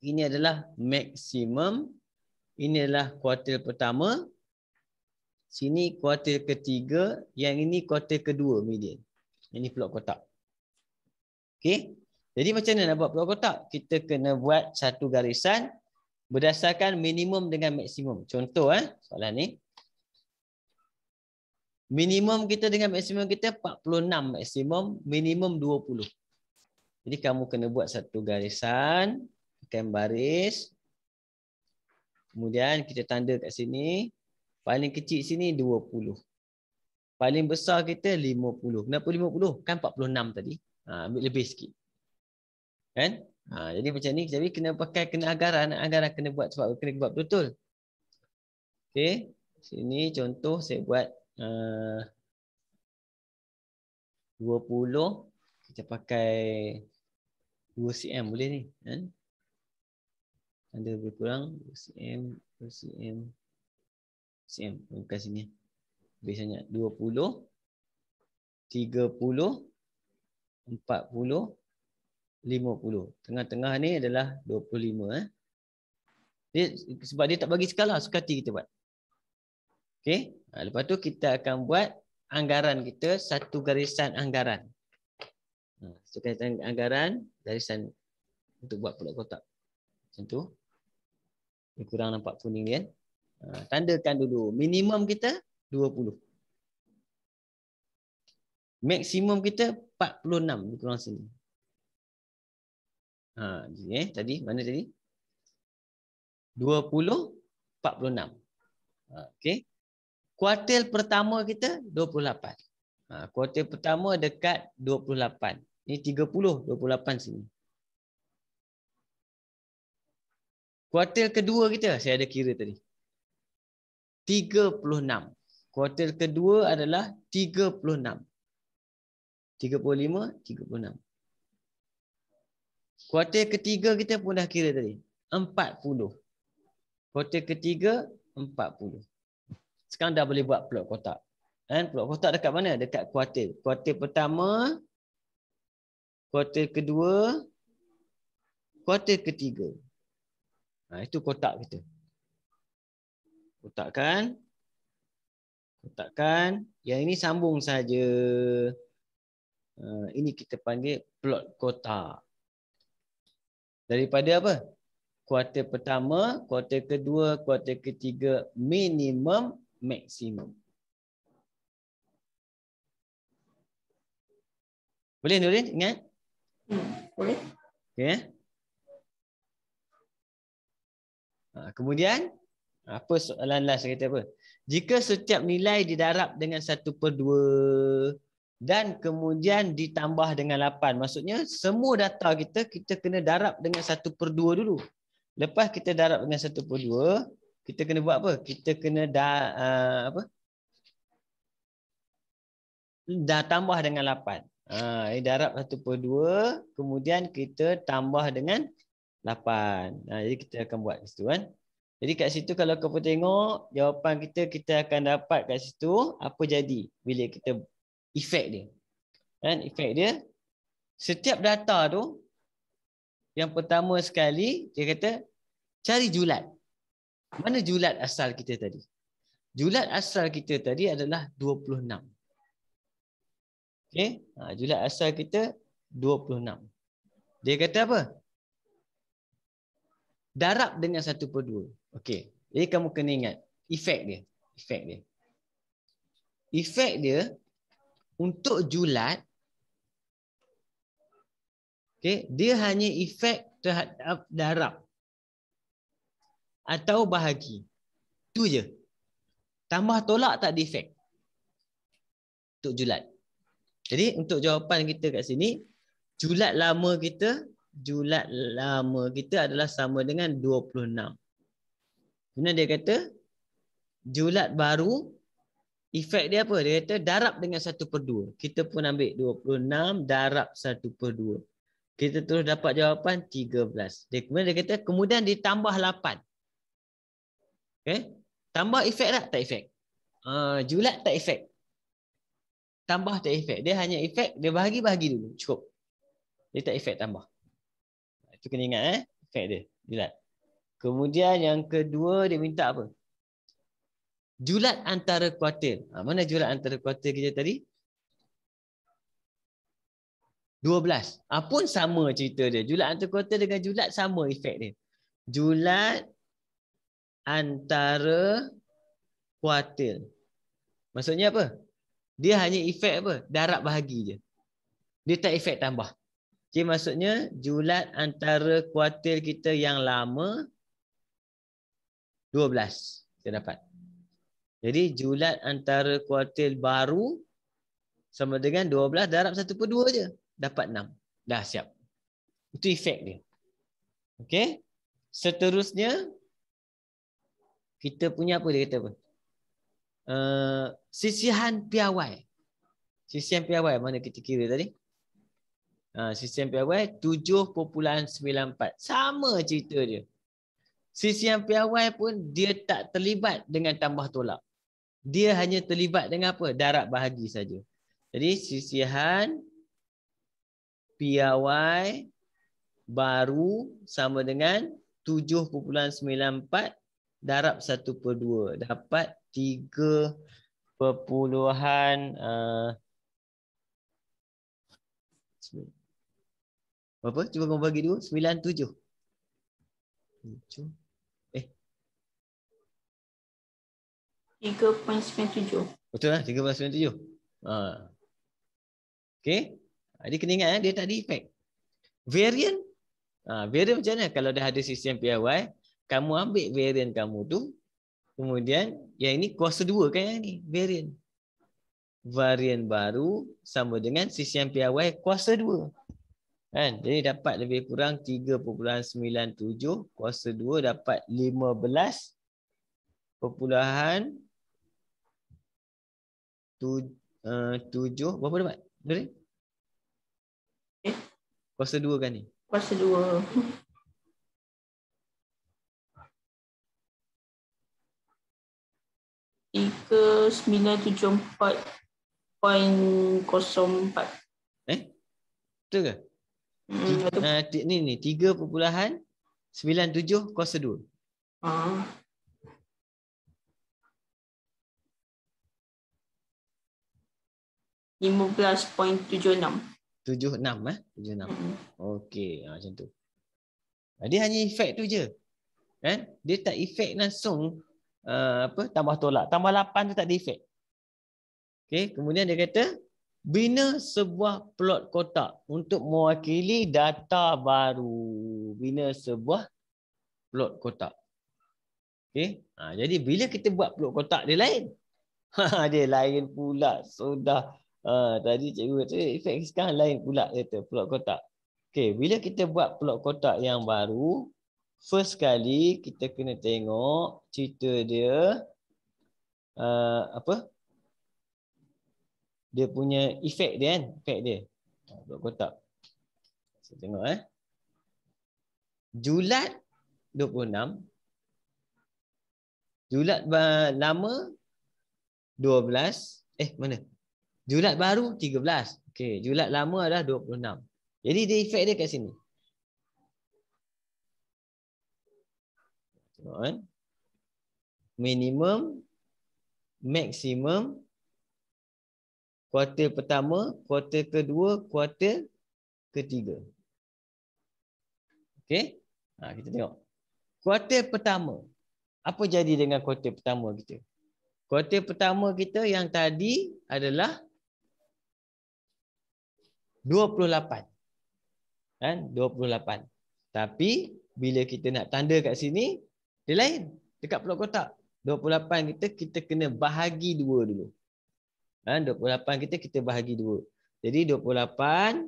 ini adalah maksimum, ini adalah kuartil pertama, sini kuartil ketiga, yang ini kuartil kedua median. Ini plot kotak. Okey. Jadi macam mana nak buat plot kotak? Kita kena buat satu garisan berdasarkan minimum dengan maksimum. Contoh soalan ni. Minimum kita dengan maksimum kita 46 maksimum, minimum 20. Jadi kamu kena buat satu garisan, tekan baris. Kemudian kita tanda kat sini, paling kecil sini 20. Paling besar kita 50. Kenapa 50? Kan 46 tadi. Ambil lebih sikit. Kan? Jadi macam ni, jadi kena pakai anggaran kena buat sebab kena buat betul. Okey. Sini contoh saya buat 20, kita pakai 2 cm boleh ni kan? Tanda lebih kurang 2 cm, 2 cm, cm bukan sini. Biasanya 20, 30, 40, 50. Tengah-tengah ni adalah 25 sebab dia tak bagi skala, suka hati kita buat. Okey. Lepas tu kita akan buat anggaran kita, satu garisan anggaran. Satu garisan anggaran, garisan untuk buat plot kotak. Macam tu. Lebih kurang nampak kuning kan? Tandakan dulu. Minimum kita 20. Maksimum kita 46. Lebih kurang sini. Tadi, mana tadi? 20, 46. Okey. Kuartil pertama kita 28. Kuartil pertama dekat 28. Ini 30, 28 sini. Kuartil kedua kita, saya ada kira tadi. 36. Kuartil kedua adalah 36. 35, 36. Kuartil ketiga kita pun dah kira tadi. 40. Kuartil ketiga, 40. Sekarang dah boleh buat plot kotak. Kan? Plot kotak dekat mana? Dekat kuartil. Kuartil pertama, kuartil kedua, kuartil ketiga. Itu kotak kita. Kotakkan. Kotakkan. Yang ini sambung saja. Ini kita panggil plot kotak. Daripada apa? Kuartil pertama, kuartil kedua, kuartil ketiga, minimum, maksimum. Boleh Nurin? Ingat? Boleh. Okay. Kemudian, apa soalan last kata apa? Jika setiap nilai didarab dengan 1/2 dan kemudian ditambah dengan 8. Maksudnya semua data kita kena darab dengan 1/2 dulu. Lepas kita darab dengan 1/2, kita kena buat apa? Kita kena dah tambah dengan 8. Darab 1/2, kemudian kita tambah dengan 8. Jadi kita akan buat kat situ kan. Jadi kat situ kalau kau tengok jawapan kita akan dapat kat situ apa jadi bila kita efek dia. Kan efek dia setiap data tu yang pertama sekali dia kata cari julat. Mana julat asal kita tadi? Julat asal kita tadi adalah 26. Okey, julat asal kita 26. Dia kata apa? Darab dengan 1/2. Okey. Jadi kamu kena ingat efek dia. Efek dia. Efek dia untuk julat, okey, dia hanya efek terhadap darab atau bahagi. Itu je. Tambah tolak tak ada efek. Untuk julat. Jadi untuk jawapan kita kat sini, julat lama kita adalah sama dengan 26. Kemudian dia kata julat baru efek dia apa? Dia kata darab dengan 1/2. Kita pun ambil 26 darab 1/2. Kita terus dapat jawapan 13. Kemudian dia kata kemudian ditambah 8. Okay? Tambah efek tak? Tak efek. Julat tak efek. Tambah tak efek. Dia hanya efek, dia bahagi dulu. Cukup. Dia tak efek tambah. Itu kena ingat efek dia. Julat. Kemudian yang kedua dia minta apa? Julat antara kuartil. Mana julat antara kuartil kita tadi? 12. Pun sama cerita dia. Julat antara kuartil dengan julat sama efek dia. Julat antara kuartil. Maksudnya apa? Dia hanya efek apa? Darab bahagi je. Dia tak efek tambah. Jadi maksudnya julat antara kuartil kita yang lama 12. Kita dapat. Jadi julat antara kuartil baru sama dengan 12 darab 1/2 je. Dapat 6. Dah siap. Itu efek dia. Okey. Seterusnya kita punya apa dia kata apa? Sisihan piawai. Sisihan piawai mana kita kira tadi? Sisihan piawai 7.94. Sama cerita dia. Sisihan piawai pun dia tak terlibat dengan tambah tolak. Dia hanya terlibat dengan apa? Darab bahagi saja. Jadi sisihan piawai baru sama dengan 7.94 darab 1/2. Dapat 3 berapa? Cuba kau bagi 2. 97. 3.97. Betul lah, 3.97. Okey. Dia kena ingat dia tak ada efek. Variant. Variant macam mana? Kalau dah ada sistem PIY, kamu ambil variant kamu tu, Kemudian yang ini kuasa 2 kan yang ni, varian. Varian baru sama dengan sisian piawai kuasa 2. Kan? Jadi dapat lebih kurang 3.97 kuasa 2 dapat 15.7 berapa dapat? Dari? Kuasa 2 kan ni? Kuasa 2. Tiga 974.04. Betul ke? Ni 3.97 kuasa 2. 15.76. 76 76. Okey, macam tu. Dia hanya efek tu je. Kan? Dia tak efek langsung tambah tolak. Tambah 8 tu tak ada efek. Okey, kemudian dia kata bina sebuah plot kotak untuk mewakili data baru. Bina sebuah plot kotak. Okey. Jadi bila kita buat plot kotak dia lain. Dia lain pula. Sudah tadi cikgu kata efek sekarang lain pula kata plot kotak. Okey, bila kita buat plot kotak yang baru, first kali kita kena tengok cerita dia dia punya efek dia kan, efek dia. Plot kotak. Saya tengok Julat 26. Julat lama 12. Mana? Julat baru 13. Okey, julat lama adalah 26. Jadi dia efek dia kat sini. Tengok kan? Minimum, maksimum, kuarter pertama, kuarter kedua, kuarter ketiga. Okey? Kita tengok. Kuarter pertama. Apa jadi dengan kuarter pertama kita? Kuarter pertama kita yang tadi adalah 28. Kan? 28. Tapi bila kita nak tanda kat sini, dia lain. Dekat plot kotak. 28 kita kena bahagi 2 dulu. 28 kita bahagi 2. Jadi 28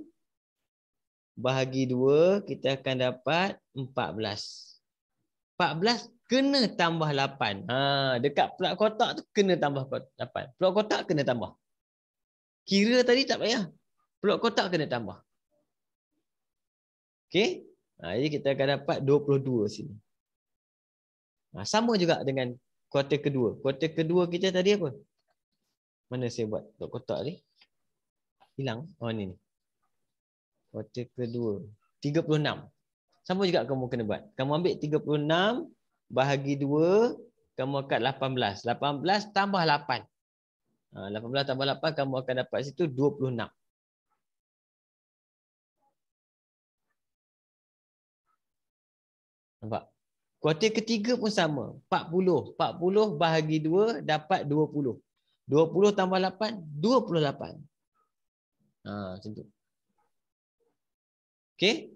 bahagi 2 kita akan dapat 14. 14 kena tambah 8. Dekat plot kotak tu kena tambah 8. Plot kotak kena tambah. Kira tadi tak payah. Plot kotak kena tambah. Okey? Jadi kita akan dapat 22 sini. Sama juga dengan kuarter kedua. Kuarter kedua kita tadi apa? Mana saya buat plot kotak ni? Hilang. Ni. Kuarter kedua. 36. Sama juga kamu kena buat. Kamu ambil 36 bahagi 2, kamu akan 18. 18 tambah 8. 18 tambah 8 kamu akan dapat situ 26. Nampak? Kuarter ketiga pun sama. 40. 40 bahagi 2 dapat 20. 20 tambah 8, 28. Macam tu. Okey?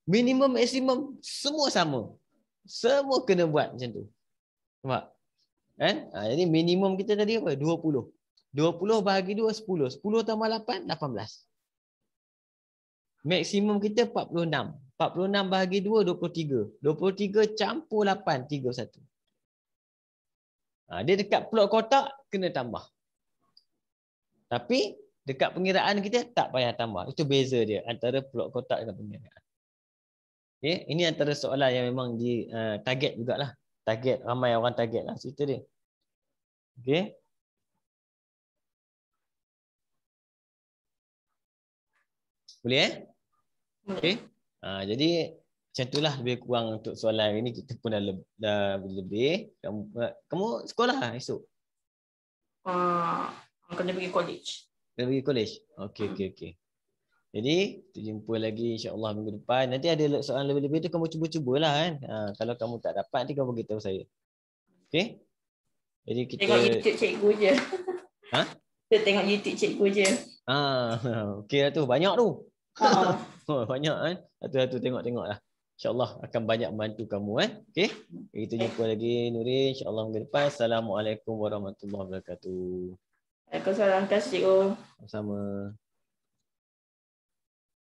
Minimum, maksimum, semua sama. Semua kena buat macam tu. Nampak? Kan? Jadi minimum kita tadi apa? 20. 20 bahagi 2, 10. 10 tambah 8, 18. Maksimum kita 46. 46 bahagi 2, 23. 23 campur 8, 31. Dia dekat plot kotak, kena tambah. Tapi, dekat pengiraan kita, tak payah tambah. Itu beza dia antara plot kotak dengan pengiraan. Okay? Ini antara soalan yang memang di target jugalah. Target, ramai orang target lah cerita dia. Okay. Boleh Okay. Jadi macam itulah lebih kurang untuk soalan hari ini. Kita pun dah lebih. Kamu sekolah esok? Kena pergi college. Kena pergi college? Okey. Jadi kita jumpa lagi insya-Allah minggu depan. Nanti ada soalan lebih-lebih tu kamu cuba-cubalah kan. Kalau kamu tak dapat nanti kamu beritahu saya. Okey? Jadi kita tengok YouTube cikgu je. Kita tengok YouTube cikgu je. Okey lah tu. Banyak tu. Banyak kan. Satu-satu tengok-tengok lah. InsyaAllah akan banyak membantu kamu. Okey. Kita jumpa lagi Nurin. InsyaAllah minggu depan. Assalamualaikum warahmatullahi wabarakatuh. Waalaikumsalam. Terima kasih. Sama-sama.